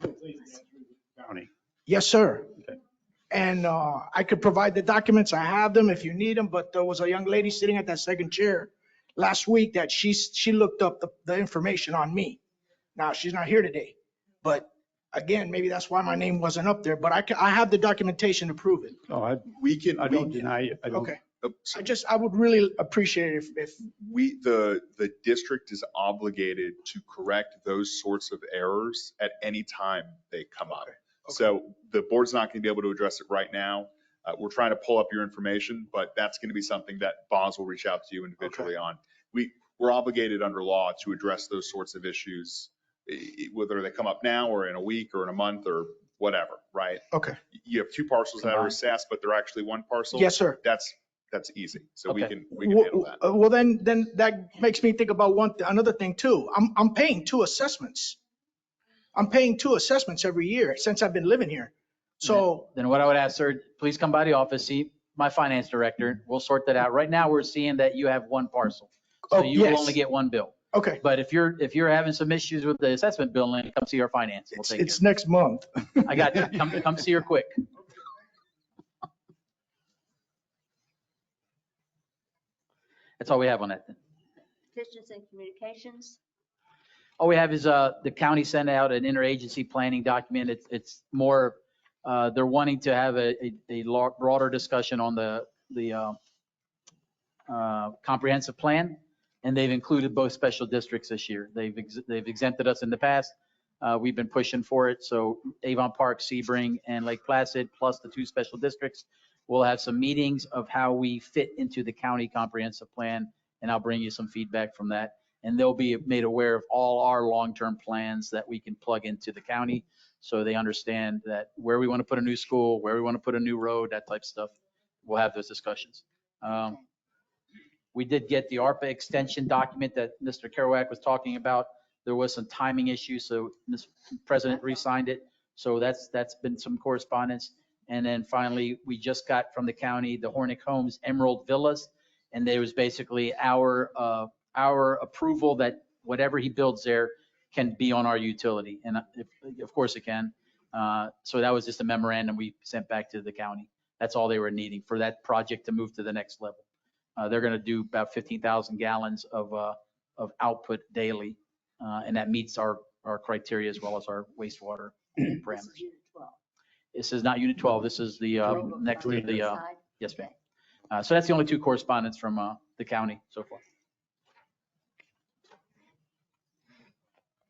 the county. Yes, sir. Okay. And I could provide the documents. I have them if you need them, but there was a young lady sitting at that second chair last week that she looked up the information on me. Now, she's not here today, but again, maybe that's why my name wasn't up there, but I have the documentation to prove it. Oh, I don't deny it. I don't. Okay. I would really appreciate it if, The district is obligated to correct those sorts of errors at any time they come up. So the board's not going to be able to address it right now. We're trying to pull up your information, but that's going to be something that Boz will reach out to you individually on. We're obligated under law to address those sorts of issues, whether they come up now or in a week or in a month or whatever, right? okay. You have two parcels that are Combined. assessed, but they're actually one parcel. Yes, sir. That's easy. So Okay. we can handle that. Well, then that makes me think about another thing too. I'm paying two assessments. I'm paying two assessments every year since I've been living here. So, Then what I would ask, sir, please come by the office, see my finance director. We'll sort that out. Right now, we're seeing that you have one parcel. So Oh, you will yes. only get one bill. okay, But if you're having some issues with the assessment billing, come see our finance. We'll take it's next month. care. I got you. Come see her quick. That's all we have on that then. Petitions and communications. All we have is the county sent out an interagency planning document. It's more, they're wanting to have a broader discussion on the comprehensive plan, and they've included both special districts this year. They've exempted us in the past. We've been pushing for it. So Avon Park, Sebring, and Lake Placid, plus the two special districts. We'll have some meetings of how we fit into the county comprehensive plan, and I'll bring you some feedback from that. And they'll be made aware of all our long-term plans that we can plug into the county, so they understand that where we want to put a new school, where we want to put a new road, that type of stuff. We'll have those discussions. We did get the ARPA extension document that Mr. Kerouac was talking about. There was some timing issues, so Mr. President re-signed it. So that's been some correspondence. And then finally, we just got from the county, the Hornick Homes Emerald Villas. And there was basically our approval that whatever he builds there can be on our utility. And of course it can. So that was just a memorandum we sent back to the county. That's all they were needing for that project to move to the next level. They're going to do about 15,000 gallons of output daily. And that meets our criteria as well as our wastewater parameters. This is Unit 12. This is not Unit 12. This is the next to the, Side. yes, ma'am. So that's the only two correspondence from the county so far.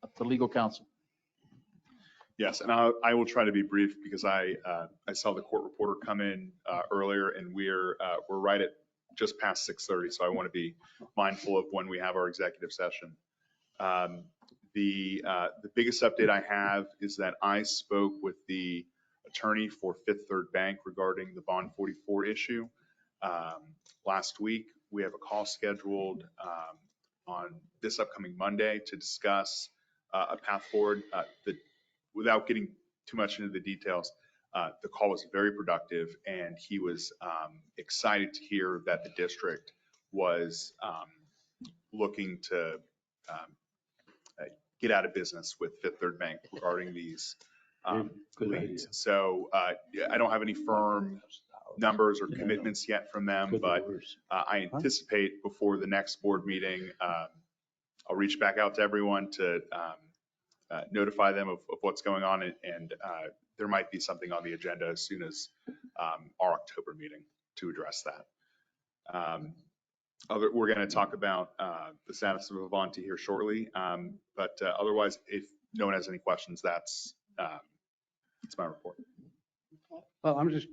Up to legal counsel. Yes, and I will try to be brief because I saw the court reporter come in earlier, and we're right at just past 6:30, so I want to be mindful of when we have our executive session. The biggest update I have is that I spoke with the attorney for Fifth Third Bank regarding the Bond 44 issue last week. We have a call scheduled on this upcoming Monday to discuss a path forward. Without getting too much into the details, the call was very productive, and he was excited to hear that the district was looking to get out of business with Fifth Third Bank regarding these Good liens. idea. So I don't have any firm numbers or commitments yet from them, Good but worse. I anticipate before the next board meeting, I'll reach back out to everyone to notify them of what's going on, and there might be something on the agenda as soon as our October meeting to address that. We're going to talk about the status of Avanti here shortly, but otherwise, if no one has any questions, that's my report. Well, I'm just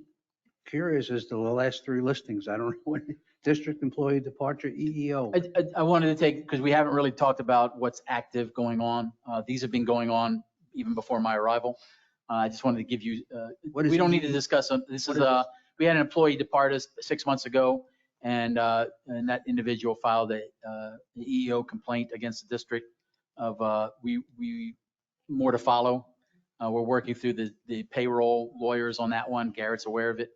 curious as to the last three listings. I don't know when, district employee departure, EEO. I wanted to take, because we haven't really talked about what's active going on. These have been going on even before my arrival. I just wanted to give you, we don't need to discuss them. This is, we had an employee depart us 6 months ago, and that individual filed a EEO complaint against the district of we more to follow. We're working through the payroll lawyers on that one. Garrett's aware of it.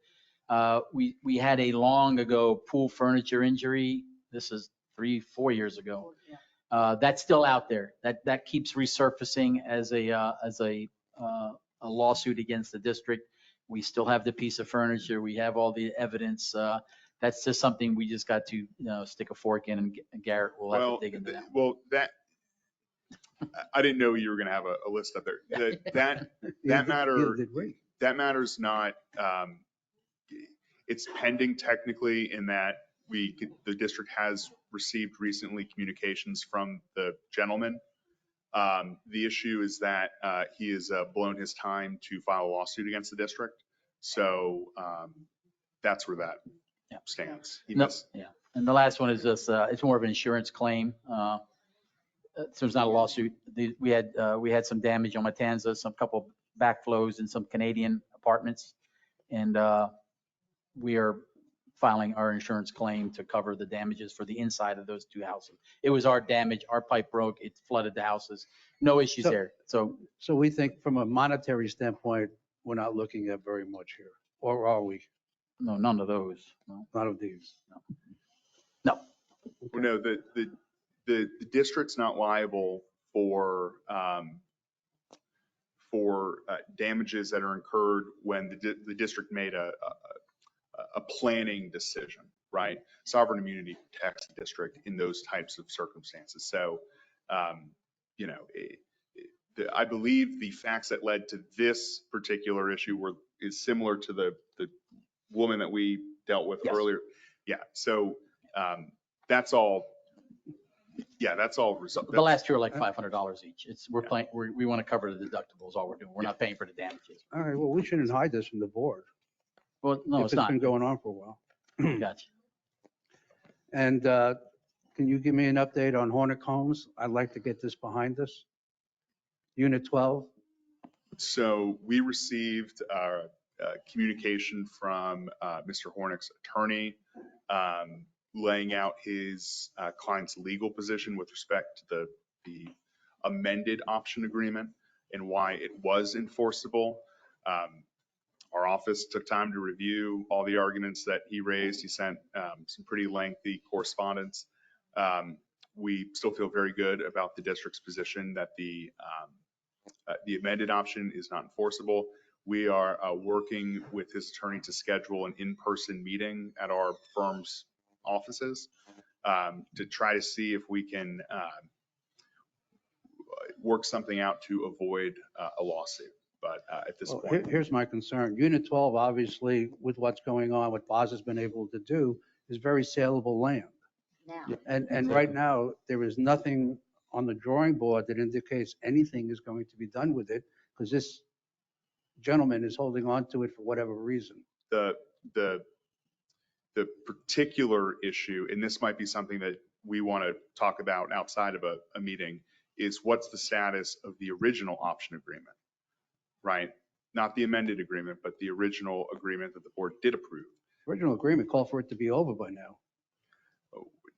We had a long ago pool furniture injury. This is 3-4 years ago. That's still out there. That keeps resurfacing as a lawsuit against the district. We still have the piece of furniture. We have all the evidence. That's just something we just got to stick a fork in, and Garrett will have to dig into that. Well, I didn't know you were going to have a list up there. That matter's not. It's pending technically in that the district has received recently communications from the gentleman. The issue is that he has blown his time to file a lawsuit against the district. So that's where that stands. And the last one is just, it's more of an insurance claim. So it's not a lawsuit. We had some damage on Matanza, some couple backflows in some Canadian apartments. And we are filing our insurance claim to cover the damages for the inside of those two houses. It was our damage. Our pipe broke. It flooded the houses. No issues there. So we think from a monetary standpoint, we're not looking at very much here, or are we? no, none of those. No. None of these. No. Well, no, the district's not liable for damages that are incurred when the district made a planning decision, right? Sovereign immunity protects the district in those types of circumstances. So, I believe the facts that led to this particular issue is similar to the woman that we dealt with earlier. Yeah. So that's all. Yeah, that's all. The last two are like $500 each. We want to cover the deductibles. All we're doing. We're not paying for the damages. All right, well, we shouldn't hide this from the board. Well, no, it's not. It's been going on for a while. Gotcha. And can you give me an update on Hornick Homes? I'd like to get this behind us. Unit 12. So we received communication from Mr. Hornick's attorney laying out his client's legal position with respect to the amended option agreement and why it was enforceable. Our office took time to review all the arguments that he raised. He sent some pretty lengthy correspondence. We still feel very good about the district's position that the amended option is not enforceable. We are working with his attorney to schedule an in-person meeting at our firm's offices to try to see if we can work something out to avoid a lawsuit. But at this point, here's my concern. Unit 12, obviously, with what's going on, what Boz has been able to do, is very saleable land. Now, And right now, there is nothing on the drawing board that indicates anything is going to be done with it, because this gentleman is holding on to it for whatever reason. the The particular issue, and this might be something that we want to talk about outside of a meeting, is what's the status of the original option agreement, right? Not the amended agreement, but the original agreement that the board did approve. Original agreement called for it to be over by now.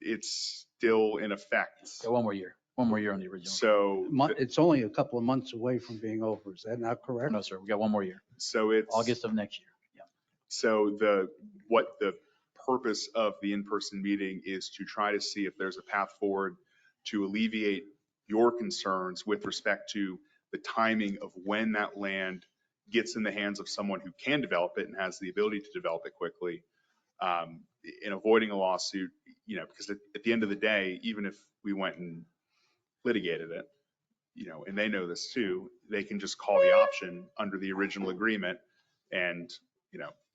It's still in effect. Yeah, one more year on the original. So, It's only a couple of months away from being over. Is that not correct? No, sir, we got one more year, so it's August of next year. Yeah. So what the purpose of the in-person meeting is to try to see if there's a path forward to alleviate your concerns with respect to the timing of when that land gets in the hands of someone who can develop it and has the ability to develop it quickly, in avoiding a lawsuit, because at the end of the day, even if we went and litigated it, and they know this too, they can just call the option under the original agreement and,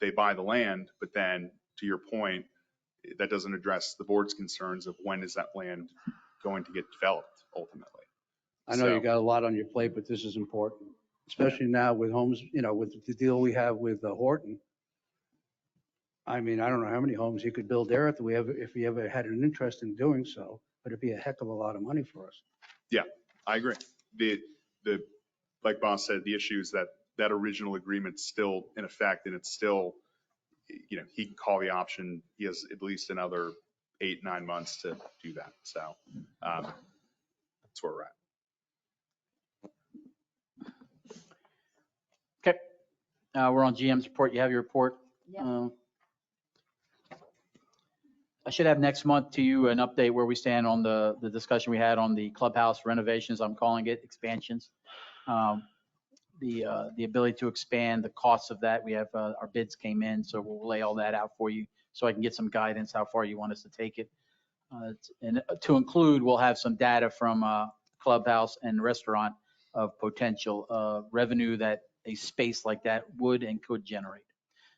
they buy the land, but then to your point, that doesn't address the board's concerns of when is that land going to get developed ultimately. I know you got a lot on your plate, but this is important, especially now with homes, with the deal we have with Horton. I mean, I don't know how many homes he could build there if he ever had an interest in doing so, but it'd be a heck of a lot of money for us. Yeah, I agree. Like Boss said, the issue is that original agreement's still in effect, and it's still, he can call the option. He has at least another 8-9 months to do that. So that's where we're at. Okay. We're on GM's report. You have your report. Yep. I should have next month to you an update where we stand on the discussion we had on the clubhouse renovations, I'm calling it expansions. The ability to expand, the costs of that. We have our bids came in, so we'll lay all that out for you so I can get some guidance how far you want us to take it. And to include, we'll have some data from clubhouse and restaurant of potential revenue that a space like that would and could generate.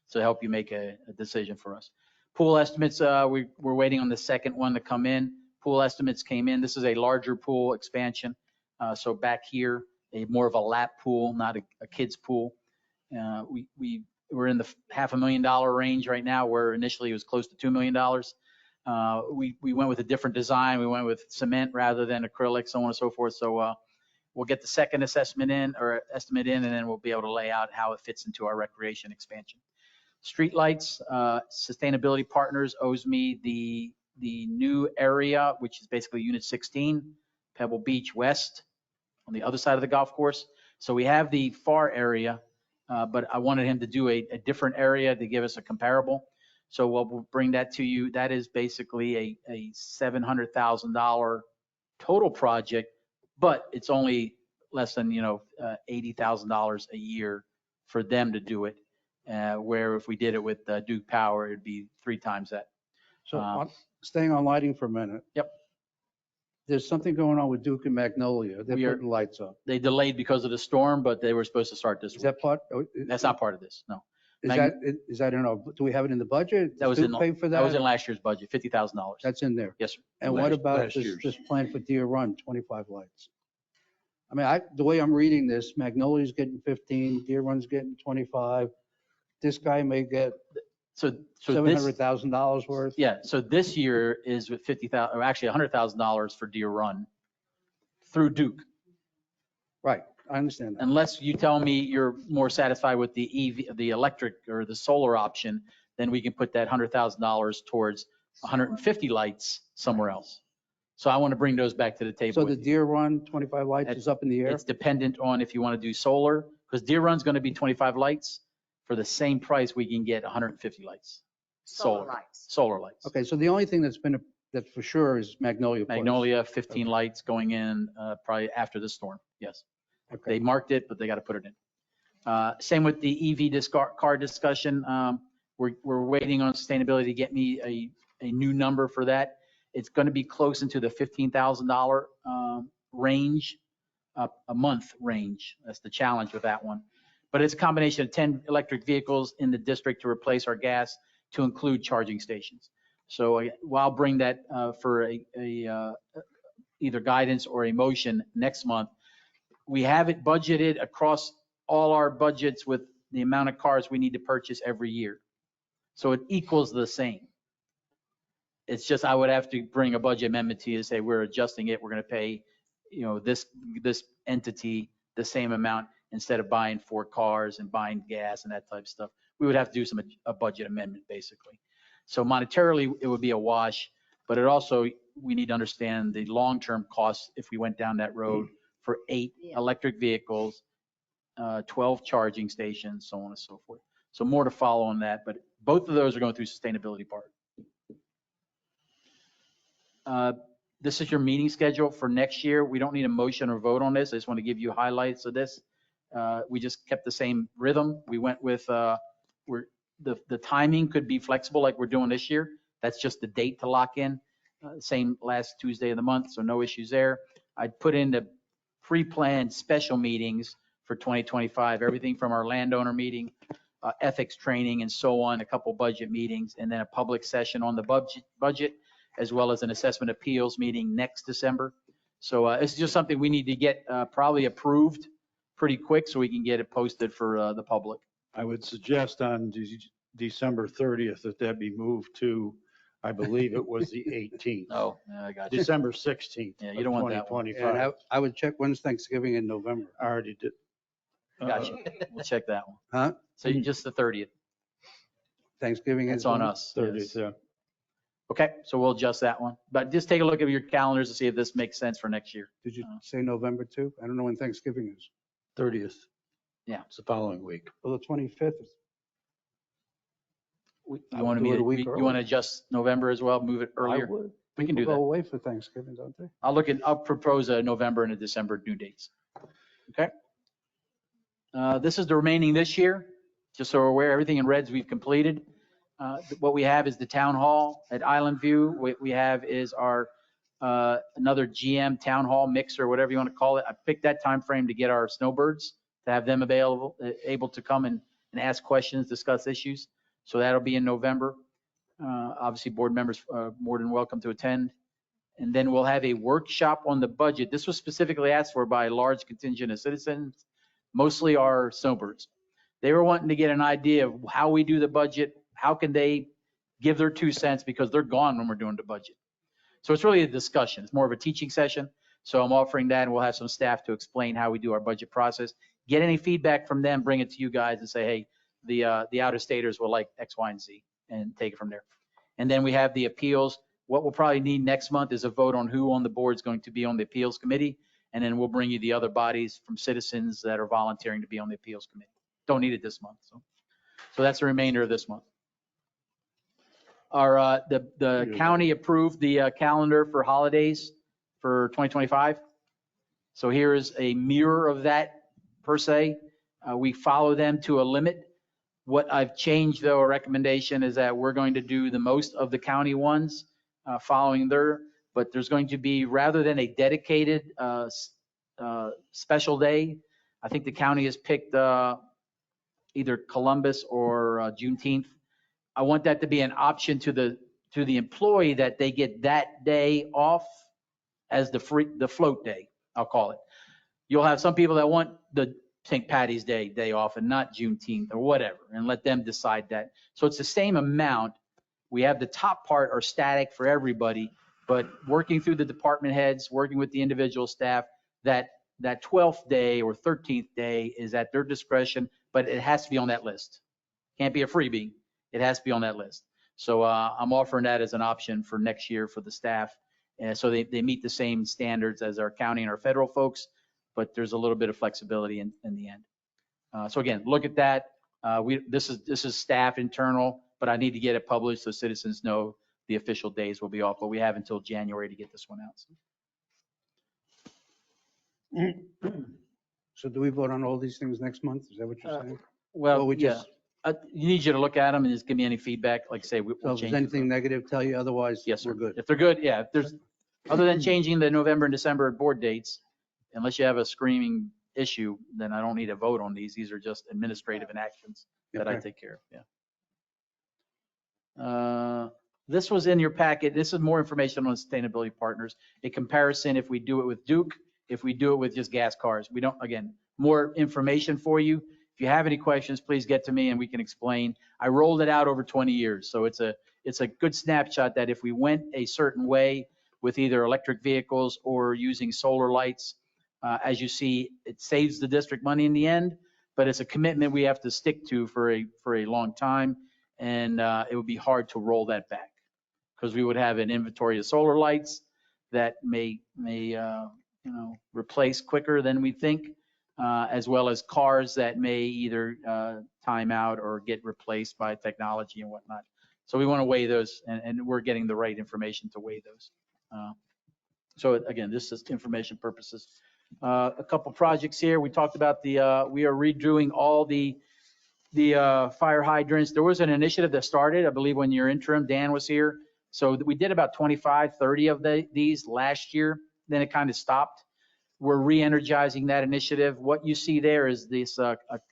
So help you make a decision for us. Pool estimates, we're waiting on the second one to come in. Pool estimates came in. This is a larger pool expansion. So back here, more of a lap pool, not a kid's pool. We're in the $500,000 range right now, where initially it was close to $2 million. We went with a different design. We went with cement rather than acrylic, so on and so forth. So we'll get the second estimate in, and then we'll be able to lay out how it fits into our recreation expansion. Streetlights, Sustainability Partners owes me the new area, which is basically Unit 16, Pebble Beach West, on the other side of the golf course. So we have the far area, but I wanted him to do a different area to give us a comparable. So we'll bring that to you. That is basically a $700,000 total project, but it's only less than $80,000 a year for them to do it. Where if we did it with Duke Power, it'd be 3 times that. So staying on lighting for a minute. Yep. There's something going on with Duke and Magnolia. They're putting lights up. They delayed because of the storm, but they were supposed to start this week. Is that part? That's not part of this, no. Is that in our, do we have it in the budget? That was Duke pay for that was in last year's budget, $50,000. That's in there. Yes, sir. And what about this plan for Deer Run, 25 lights? I mean, the way I'm reading this, Magnolia's getting 15, Deer Run's getting 25. This guy may get $700,000 worth. Yeah, so this year is with $50,000, or actually $100,000 for Deer Run through Duke. Right, I understand that. Unless you tell me you're more satisfied with the EV, the electric or the solar option, then we can put that $100,000 towards 150 lights somewhere else. So I want to bring those back to the table. So the Deer Run 25 lights is up in the air? It's dependent on if you want to do solar, because Deer Run's going to be 25 lights. For the same price, we can get 150 lights. Solar lights. Solar lights. Okay, so the only thing that's for sure is Magnolia Place. Magnolia, 15 lights going in probably after the storm. Yes. Okay. They marked it, but they got to put it in. Same with the EV car discussion. We're waiting on sustainability to get me a new number for that. It's going to be close into the $15,000 range, a month range. That's the challenge with that one. But it's a combination of 10 electric vehicles in the district to replace our gas, to include charging stations. So I'll bring that for either guidance or a motion next month. We have it budgeted across all our budgets with the amount of cars we need to purchase every year. So it equals the same. It's just, I would have to bring a budget amendment to you to say, we're adjusting it. We're going to pay, this entity the same amount instead of buying 4 cars and buying gas and that type of stuff. We would have to do a budget amendment, basically. So monetarily, it would be a wash, but it also, we need to understand the long-term costs if we went down that road for 8 electric vehicles, 12 charging stations, so on and so forth. So more to follow on that, but both of those are going through sustainability part. This is your meeting schedule for next year. We don't need a motion or vote on this. I just want to give you highlights of this. We just kept the same rhythm. We went with, the timing could be flexible like we're doing this year. That's just the date to lock in. Same last Tuesday of the month, so no issues there. I'd put in the pre-planned special meetings for 2025, everything from our landowner meeting, ethics training and so on, a couple budget meetings, and then a public session on the budget, as well as an assessment appeals meeting next December. So it's just something we need to get probably approved pretty quick so we can get it posted for the public. I would suggest on December 30th that be moved to, I believe it was the 18th. Oh, I got you. December 16th. Yeah, you don't want that one. 2025. And I would check when's Thanksgiving in November. I already did. Gotcha. We'll check that one. Huh? So just the 30th. Thanksgiving is It's on us. 30th, Yes. yeah. Okay, so we'll adjust that one. But just take a look at your calendars to see if this makes sense for next year. Did you say November too? I don't know when Thanksgiving is. 30th. Yeah. It's the following week. Well, the 25th. You want to adjust November as well, move it earlier? We can do People that. go away for Thanksgiving, don't they? I'll propose a November and a December due dates. Okay. This is the remaining this year, just so we're aware, everything in reds we've completed. What we have is the town hall at Island View. What we have is our another GM town hall mixer, whatever you want to call it. I picked that time frame to get our snowbirds, to have them available, able to come and ask questions, discuss issues. So that'll be in November. Obviously, board members are more than welcome to attend. And then we'll have a workshop on the budget. This was specifically asked for by a large contingent of citizens, mostly our snowbirds. They were wanting to get an idea of how we do the budget, how can they give their 2 cents, because they're gone when we're doing the budget. So it's really a discussion. It's more of a teaching session. So I'm offering that, and we'll have some staff to explain how we do our budget process. Get any feedback from them, bring it to you guys and say, hey, the out-of-staters will like X, Y, and Z, and take it from there. And then we have the appeals. What we'll probably need next month is a vote on who on the board is going to be on the appeals committee. And then we'll bring you the other bodies from citizens that are volunteering to be on the appeals committee. Don't need it this month. So that's the remainder of this month. Our, the county approved the calendar for holidays for 2025. So here is a mirror of that per se. We follow them to a limit. What I've changed though, a recommendation is that we're going to do the most of the county ones following their, but there's going to be, rather than a dedicated special day, I think the county has picked either Columbus or Juneteenth. I want that to be an option to the employee, that they get that day off as the float day, I'll call it. You'll have some people that want the St. Patty's day off and not Juneteenth or whatever, and let them decide that. So it's the same amount. We have the top part are static for everybody, but working through the department heads, working with the individual staff, that 12th day or 13th day is at their discretion, but it has to be on that list. Can't be a freebie. It has to be on that list. So I'm offering that as an option for next year for the staff. And so they meet the same standards as our county and our federal folks, but there's a little bit of flexibility in the end. So again, look at that. This is staff internal, but I need to get it published so citizens know the official days will be off, but we have until January to get this one out. So do we vote on all these things next month? Is that what you're saying? Well, we yeah. just- You need you to look at them and just give me any feedback. Like I say, we'll So if change there's it. anything negative, tell you, otherwise Yes, sir. we're good. If they're good, yeah. If there's, other than changing the November and December board dates, unless you have a screaming issue, then I don't need a vote on these. These are just administrative inactions that I Okay. take care of, yeah. This was in your packet. This is more information on sustainability partners. A comparison if we do it with Duke, if we do it with just gas cars. We don't, again, more information for you. If you have any questions, please get to me and we can explain. I rolled it out over 20 years, so it's it's a good snapshot that if we went a certain way with either electric vehicles or using solar lights, as you see, it saves the district money in the end, but it's a commitment we have to stick to for a long time. And it would be hard to roll that back because we would have an inventory of solar lights that may replace quicker than we think, as well as cars that may either time out or get replaced by technology and whatnot. So we want to weigh those, and we're getting the right information to weigh those. So again, this is information purposes. A couple projects here. We talked about we are redoing all the fire hydrants. There was an initiative that started, I believe, when your interim, Dan, was here. So we did about 25, 30 of these last year. Then it kind of stopped. We're re-energizing that initiative. What you see there is this,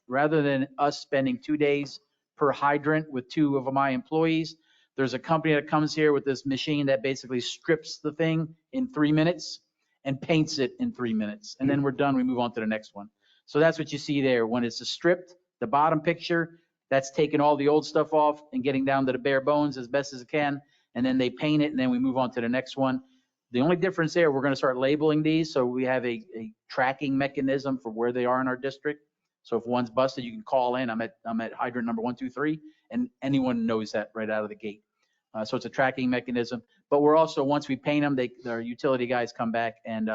rather than us spending 2 days per hydrant with 2 of my employees, there's a company that comes here with this machine that basically strips the thing in 3 minutes and paints it in 3 minutes. And then we're done, we move on to the next one. So that's what you see there. When it's stripped, the bottom picture, that's taking all the old stuff off and getting down to the bare bones as best as it can. And then they paint it, and then we move on to the next one. The only difference there, we're going to start labeling these. So we have a tracking mechanism for where they are in our district. So if one's busted, you can call in. I'm at hydrant number 1, 2, 3, and anyone knows that right out of the gate. So it's a tracking mechanism. But we're also, once we paint them, our utility guys come back and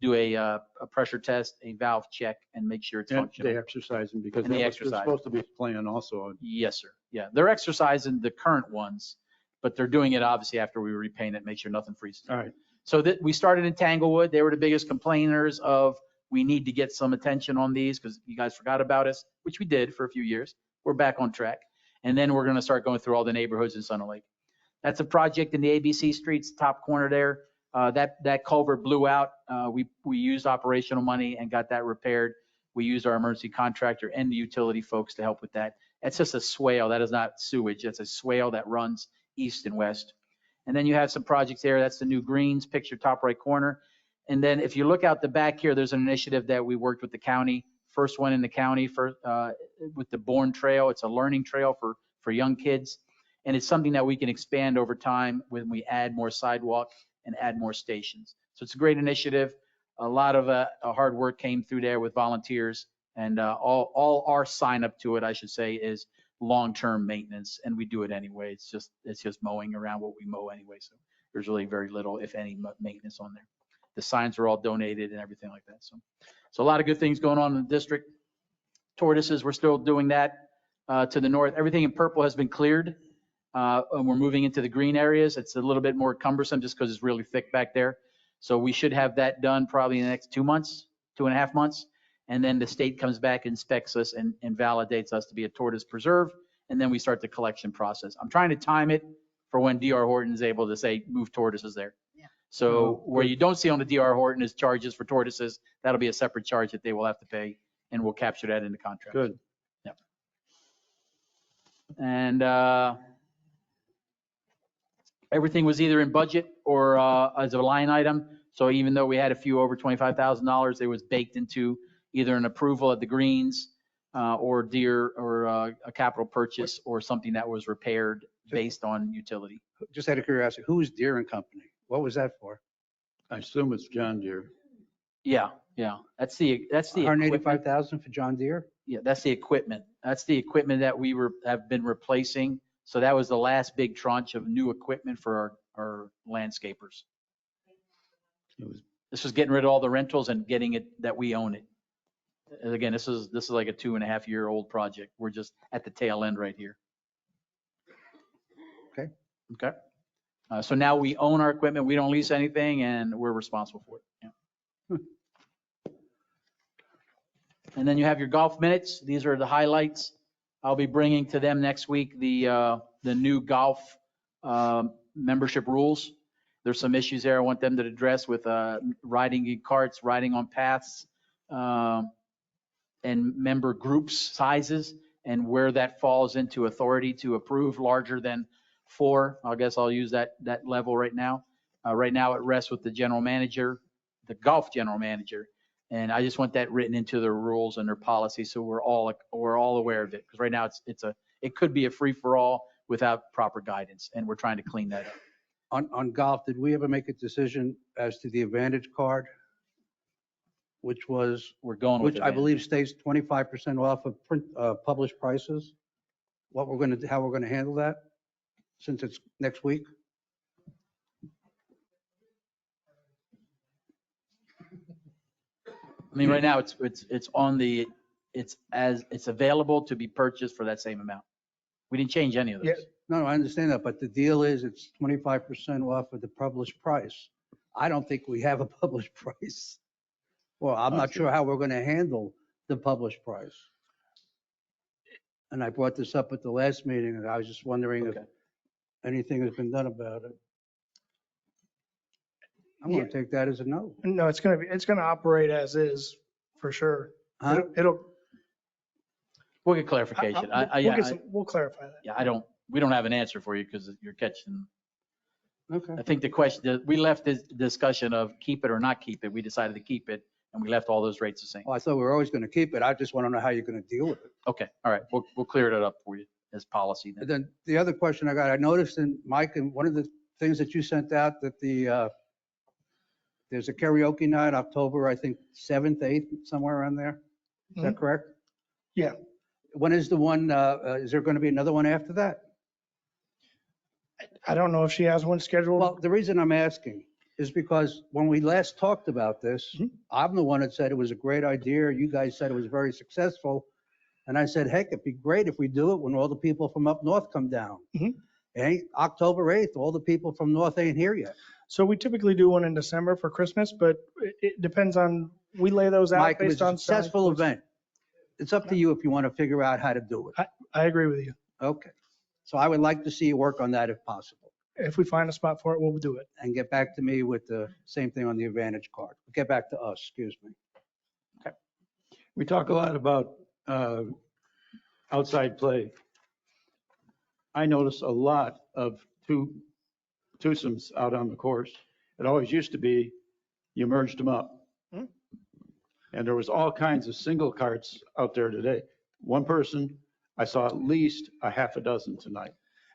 do a pressure test, a valve check, and make sure it's functional. They exercise them because And they they're exercise. supposed to be playing also. Yes, sir. Yeah, they're exercising the current ones, but they're doing it obviously after we repaint it, make sure nothing freezes. All right. So that we started in Tanglewood. They were the biggest complainers of, we need to get some attention on these because you guys forgot about us, which we did for a few years. We're back on track. And then we're going to start going through all the neighborhoods in Sun Lake. That's a project in the ABC Streets, top corner there. That culvert blew out. We used operational money and got that repaired. We used our emergency contractor and the utility folks to help with that. It's just a swale. That is not sewage. It's a swale that runs east and west. And then you have some projects there. That's the new greens picture, top right corner. And then if you look out the back here, there's an initiative that we worked with the county. First one in the county with the Born Trail. It's a learning trail for young kids. And it's something that we can expand over time when we add more sidewalk and add more stations. So it's a great initiative. A lot of hard work came through there with volunteers, and all our sign up to it, I should say, is long-term maintenance, and we do it anyway. It's just mowing around what we mow anyway. So there's really very little, if any, maintenance on there. The signs are all donated and everything like that. So a lot of good things going on in the district. Tortoises, we're still doing that to the north. Everything in purple has been cleared. And we're moving into the green areas. It's a little bit more cumbersome just because it's really thick back there. So we should have that done probably in the next 2 months, 2.5 months. And then the state comes back, inspects us and validates us to be a tortoise preserve. And then we start the collection process. I'm trying to time it for when D.R. Horton is able to say, move tortoises there. Yeah. So where you don't see on the D.R. Horton is charges for tortoises. That'll be a separate charge that they will have to pay, and we'll capture that in the contract. Good. Yeah. And everything was either in budget or as a line item. So even though we had a few over $25,000, it was baked into either an approval at the Greens or a capital purchase or something that was repaired based on utility. Just out of curiosity, who is Deere and Company? What was that for? I assume it's John Deere. Yeah. That's the equipment. 185,000 for John Deere? Yeah, that's the equipment. That's the equipment that we have been replacing. So that was the last big tranche of new equipment for our landscapers. This was getting rid of all the rentals and getting it that we own it. And again, this is like a 2.5-year-old project. We're just at the tail end right here. Okay. So now we own our equipment. We don't lease anything, and we're responsible for it. Yeah. And then you have your golf minutes. These are the highlights. I'll be bringing to them next week the new golf membership rules. There's some issues there I want them to address with riding in carts, riding on paths, and member groups sizes, and where that falls into authority to approve larger than 4. I guess I'll use that level right now. Right now it rests with the general manager, the golf general manager. And I just want that written into their rules and their policy so we're all aware of it. Because right now it could be a free for all. without proper guidance, and we're trying to clean that up. On golf, did we ever make a decision as to the Advantage card? Which We're going with which I Advantage. believe stays 25% off of published prices? How we're going to handle that, since it's next week? I mean, right now, it's available to be purchased for that same amount. We didn't change any of those. No, I understand that, but the deal is it's 25% off of the published price. I don't think we have a published price. Well, I'm not sure how we're going to handle the published price. And I brought this up at the last meeting, and I was just wondering if Okay. anything has been done about it. I'm going to take that as a no. No, it's gonna operate as is, for sure. Huh? We'll get clarification. We'll clarify that. Yeah, we don't have an answer for you because you're catching. Okay. I think the question, we left this discussion of keep it or not keep it. We decided to keep it, and we left all those rates the same. Well, I thought we were always going to keep it. I just want to know how you're going to deal with it. Okay, all right, we'll clear it up for you as policy then. And then the other question I got, I noticed in Mike, and one of the things that you sent out that there's a karaoke night, October, I think 7th, 8th, somewhere around there. Is that correct? Yeah. When is the one, is there going to be another one after that? I don't know if she has one scheduled. Well, the reason I'm asking is because when we last talked about this, I'm the one that said it was a great idea. You guys said it was very successful. And I said, heck, it'd be great if we do it when all the people from up north come down. October 8th, all the people from north ain't here yet. So we typically do one in December for Christmas, but it depends on, we lay those out Mike, it was based a on. successful event. It's up to you if you want to figure out how to do it. I agree with you. Okay. So I would like to see you work on that if possible. If we find a spot for it, we'll do it. And get back to me with the same thing on the Advantage card. Get back to us, excuse me. We talk a lot about outside play. I notice a lot of twosomes out on the course. It always used to be you merged them up. And there was all kinds of single carts out there today. One person, I saw at least a half a dozen tonight.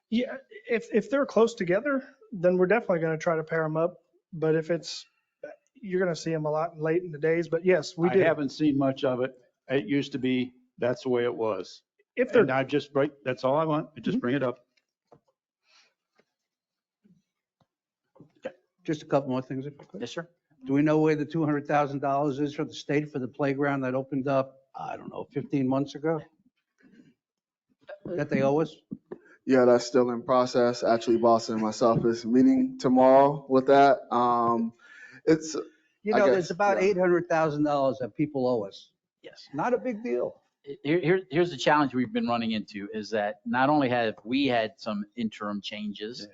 Yeah, if they're close together, then we're definitely going to try to pair them up. But if you're going to see them a lot late in the days. But yes, we I did. haven't seen much of it. It used to be, that's the way it was. If And I just, that's all I want. I just bring it up. Just a couple more things if I could. Yes, sir. Do we know where the $200,000 is for the state for the playground that opened up, I don't know, 15 months ago? That they owe us? Yeah, that's still in process. Actually, Boston and myself is meeting tomorrow with that. It's, You I know, guess, there's about yeah. $800,000 that people owe us. Yes. Not a big deal. Here's the challenge we've been running into is that not only have we had some interim changes,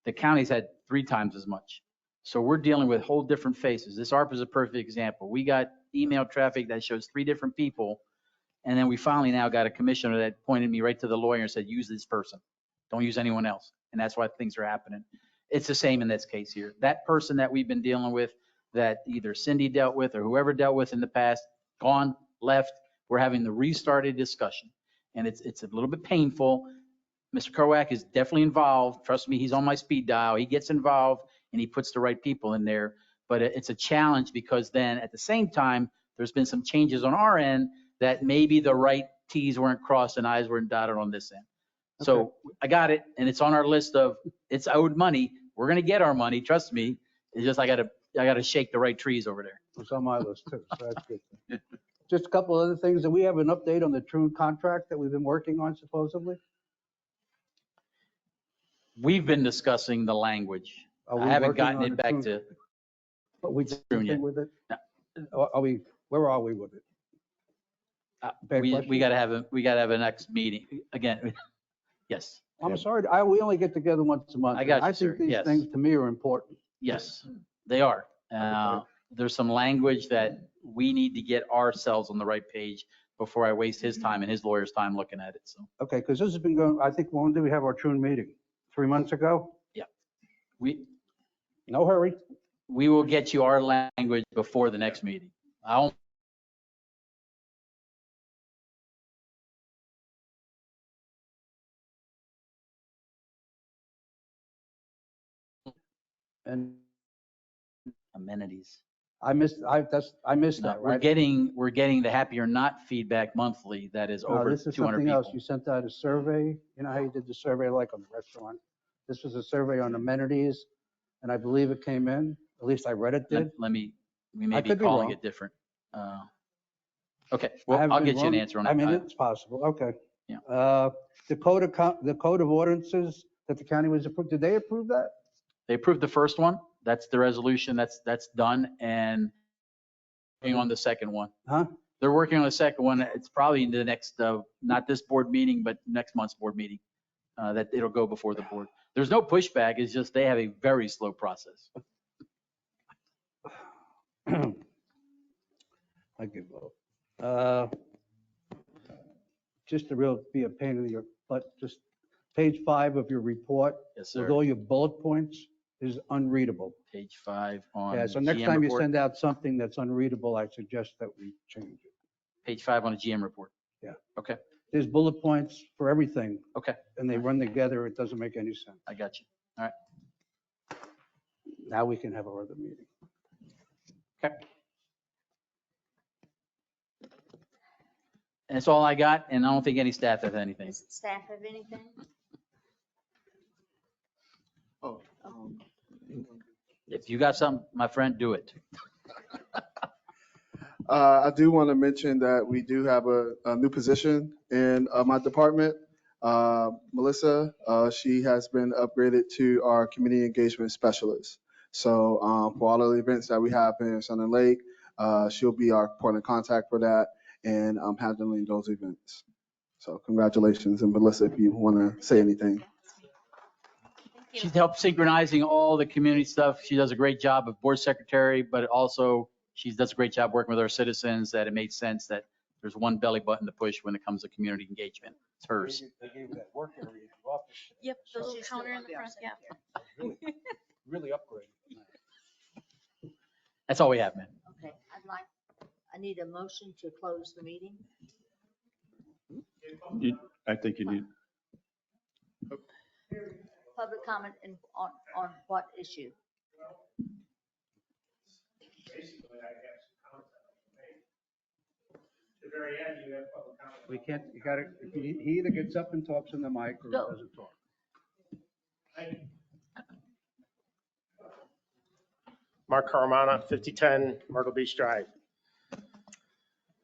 the county's had 3 times as much. So we're dealing with whole different faces. This ARP is a perfect example. We got email traffic that shows 3 different people. And then we finally now got a commissioner that pointed me right to the lawyer and said, use this person. Don't use anyone else. And that's why things are happening. It's the same in this case here. That person that we've been dealing with, that either Cindy dealt with or whoever dealt with in the past, gone, left, we're having the restarted discussion. And it's a little bit painful. Mr. Kowak is definitely involved. Trust me, he's on my speed dial. He gets involved and he puts the right people in there. But it's a challenge because then at the same time, there's been some changes on our end that maybe the right T's weren't crossed and I's weren't dotted on this end. So I got it, and it's on our list of, it's owed money. We're gonna get our money, trust me. It's just I gotta shake the right trees over there. It's on my list too, so that's good. Just a couple other things. Do we have an update on the True contract that we've been working on supposedly? We've been discussing the language. Are I we haven't working gotten on it the back True- to, Are we True doing yet. with it? Where are we with it? Bad we question. gotta have a next meeting again. Yes, I'm sorry, we only get together once a month. I got you, I sir. think these Yes. things to me are important. yes, they are. There's some language that we need to get ourselves on the right page before I waste his time and his lawyer's time looking at it, so. Okay, because this has been going, I think, when did we have our True meeting? 3 months ago? No hurry. We will get you our language before the next meeting. I'll And Amenities. I missed No, that, we're right? getting the Happy or Not feedback monthly. That is No, over this is 200 something else. people. You sent out a survey. You know how you did the survey like on the restaurant? This was a survey on amenities, and I believe it came in. At least I read it did. We may I be could be calling wrong. it different. Okay, I well, haven't I'll been get you an wrong. answer on I it. mean, it's possible. Okay. Yeah. The code of ordinances that the county was approved, did they approve that? They approved the first one. That's the resolution. That's done. And working on the second one. Huh? They're working on the second one. It's probably in the next, not this board meeting, but next month's board meeting, that it'll go before the board. There's no pushback. It's just they have a very slow process. I give up. Just to be a pain in your butt, just page 5 of your report. Yes, With sir. all your bullet points is unreadable. Page 5 on Yeah, so next GM time you report. send out something that's unreadable, I suggest that we change it. Page 5 on the GM report. Yeah. Okay. There's bullet points for everything. Okay. And they run together. It doesn't make any sense. I got you. All right. Now we can have our other meeting. Okay. And that's all I got. And I don't think any staff has anything. Does staff have anything? Oh, If you got something, my friend, do it. I do want to mention that we do have a new position in my department. Melissa, she has been upgraded to our community engagement specialist. So for all of the events that we have in Sun and Lake, she'll be our point of contact for that and handling those events. So congratulations. And Melissa, if you want to say anything. She's helped synchronizing all the community stuff. She does a great job of board secretary, but also she does a great job working with our citizens, that it made sense that there's one belly button to push when it comes to community engagement. It's hers. They gave you that work area in the office. Yep, the So little she's still counter in on the front, secretary. yeah. Really upgraded. That's all we have, man. Okay, I need a motion to close the meeting. I think you need, Public comment on what issue? Basically, I have some comments I want to make. At the very end, you have public comment. We can't, you gotta, he either gets up and talks in the mic or he Go. doesn't talk. Mark Carmona, 5010 Myrtle Beach Drive.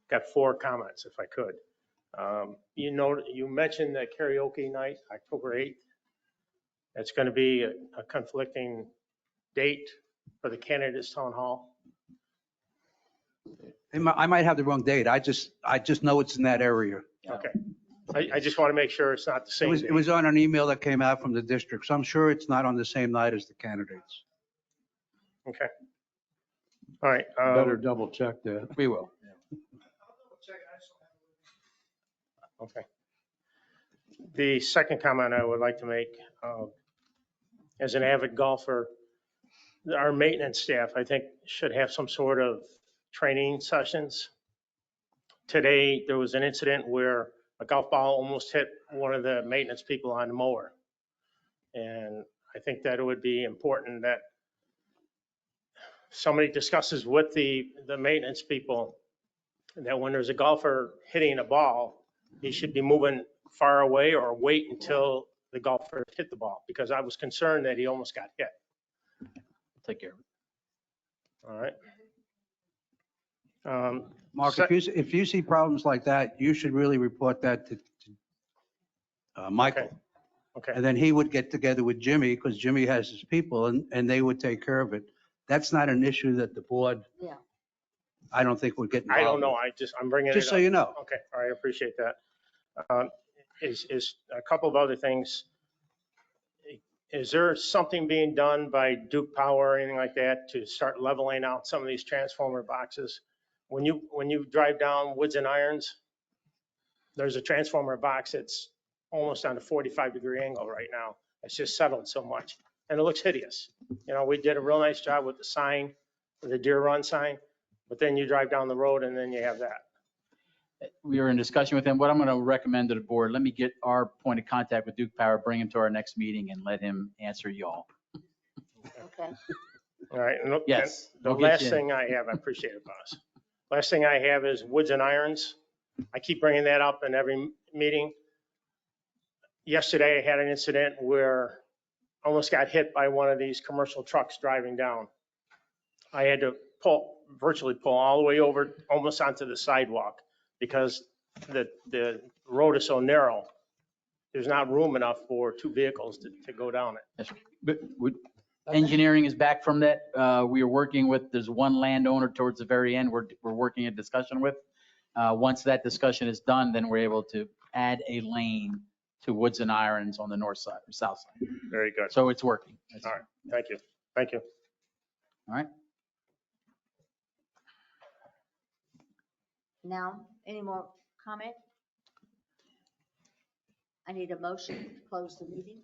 Got 4 comments, if I could. You mentioned the karaoke night, October 8th. It's going to be a conflicting date for the candidates town hall. I might have the wrong date. I just know it's in that area. Okay. I just want to make sure it's not the same It date. was on an email that came out from the district, so I'm sure it's not on the same night as the candidates. Okay. All right. better double check that. We will. Okay. The second comment I would like to make, as an avid golfer, our maintenance staff, I think, should have some sort of training sessions. Today, there was an incident where a golf ball almost hit one of the maintenance people on the mower. And I think that it would be important that somebody discusses with the maintenance people that when there's a golfer hitting a ball, he should be moving far away or wait until the golfer hit the ball, because I was concerned that he almost got hit. Take care of it. All right. Mark, if you see problems like that, you should really report that to Michael. Okay. And then he would get together with Jimmy, because Jimmy has his people, and they would take care of it. That's not an issue that the board, Yeah. I don't think would get involved I don't know. with. I'm bringing it up. Just so you know. Okay. All right. I appreciate that. Is a couple of other things. Is there something being done by Duke Power or anything like that to start leveling out some of these transformer boxes? When you drive down Woods and Irons, there's a transformer box that's almost on a 45-degree angle right now. It's just settled so much, and it looks hideous. We did a real nice job with the sign, with the Deer Run sign, but then you drive down the road and then you have that. We are in discussion with him. What I'm going to recommend to the board, let me get our point of contact with Duke Power, bring him to our next meeting and let him answer y'all. Okay. All right. And look, Yes, and the we'll get last you in. thing I have, I appreciate it, boss. Last thing I have is Woods and Irons. I keep bringing that up in every meeting. Yesterday, I had an incident where I almost got hit by one of these commercial trucks driving down. I had to virtually pull all the way over, almost onto the sidewalk, because the road is so narrow. There's not room enough for two vehicles to go down it. But engineering is back from that. We are working with, there's one landowner towards the very end we're working a discussion with. Once that discussion is done, then we're able to add a lane to Woods and Irons on the north side or south side. Very good. So it's working. All right. Thank you. Thank you. All right. Now, any more comment? I need a motion to close the meeting.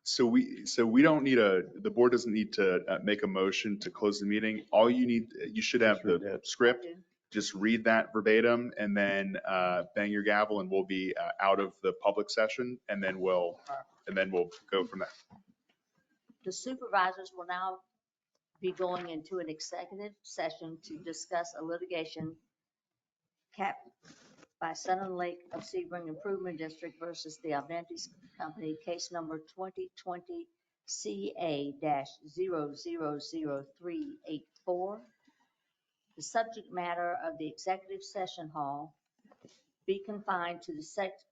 So we don't need the board doesn't need to make a motion to close the meeting. All you should have the script. Just read that verbatim and then bang your gavel and we'll be out of the public session and then we'll go from there. The supervisors will now be going into an executive session to discuss a litigation capped by Sun and Lake of Sebring Improvement District versus the Aventis Company, case number 2020 CA-000384. The subject matter of the executive session hall be confined to the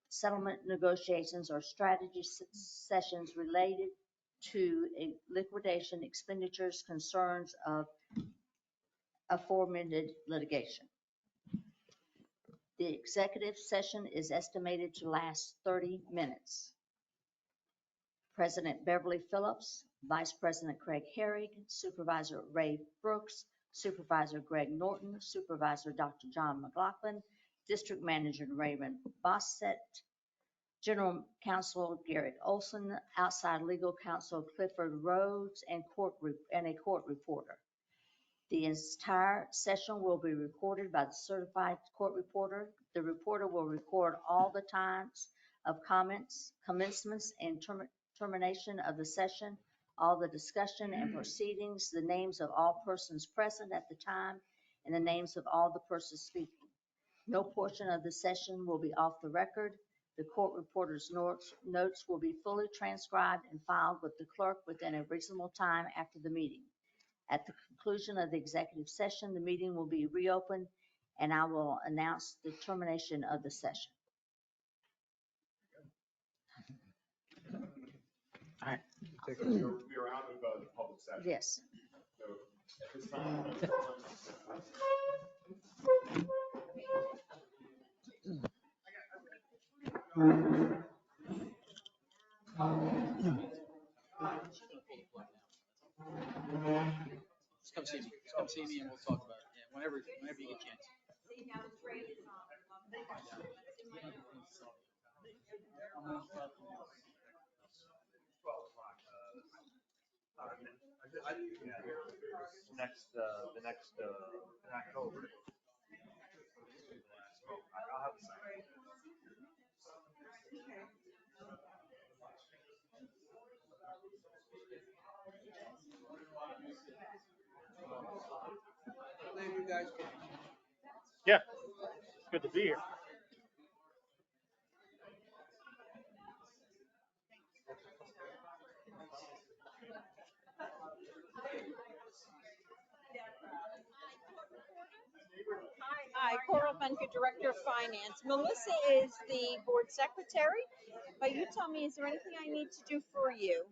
settlement negotiations or strategy sessions related to a liquidation expenditures concerns of aforementioned litigation. The executive session is estimated to last 30 minutes. President Beverly Phillips, Vice President Craig Herrig, Supervisor Ray Brooks, Supervisor Greg Norton, Supervisor Dr. John McLaughlin, District Manager Raymond Bossett, General Counsel Garrett Olson, outside legal counsel Clifford Rhodes, and a court reporter. The entire session will be recorded by the certified court reporter. The reporter will record all the times of comments, commencements, and termination of the session, all the discussion and proceedings, the names of all persons present at the time, and the names of all the persons speaking. No portion of the session will be off the record. The court reporter's notes will be fully transcribed and filed with the clerk within a reasonable time after the meeting. At the conclusion of the executive session, the meeting will be reopened and I will announce the termination of the session. All right. We are out of the public session. Yes. So at this time, Just come see me. Just come see me and we'll talk about it. Yeah, whenever you get a chance. The next in October. I'll have a second. Yeah, it's good to be here. Hi, Coral Bunker, Director of Finance. Melissa is the board secretary, but you tell me, is there anything I need to do for you?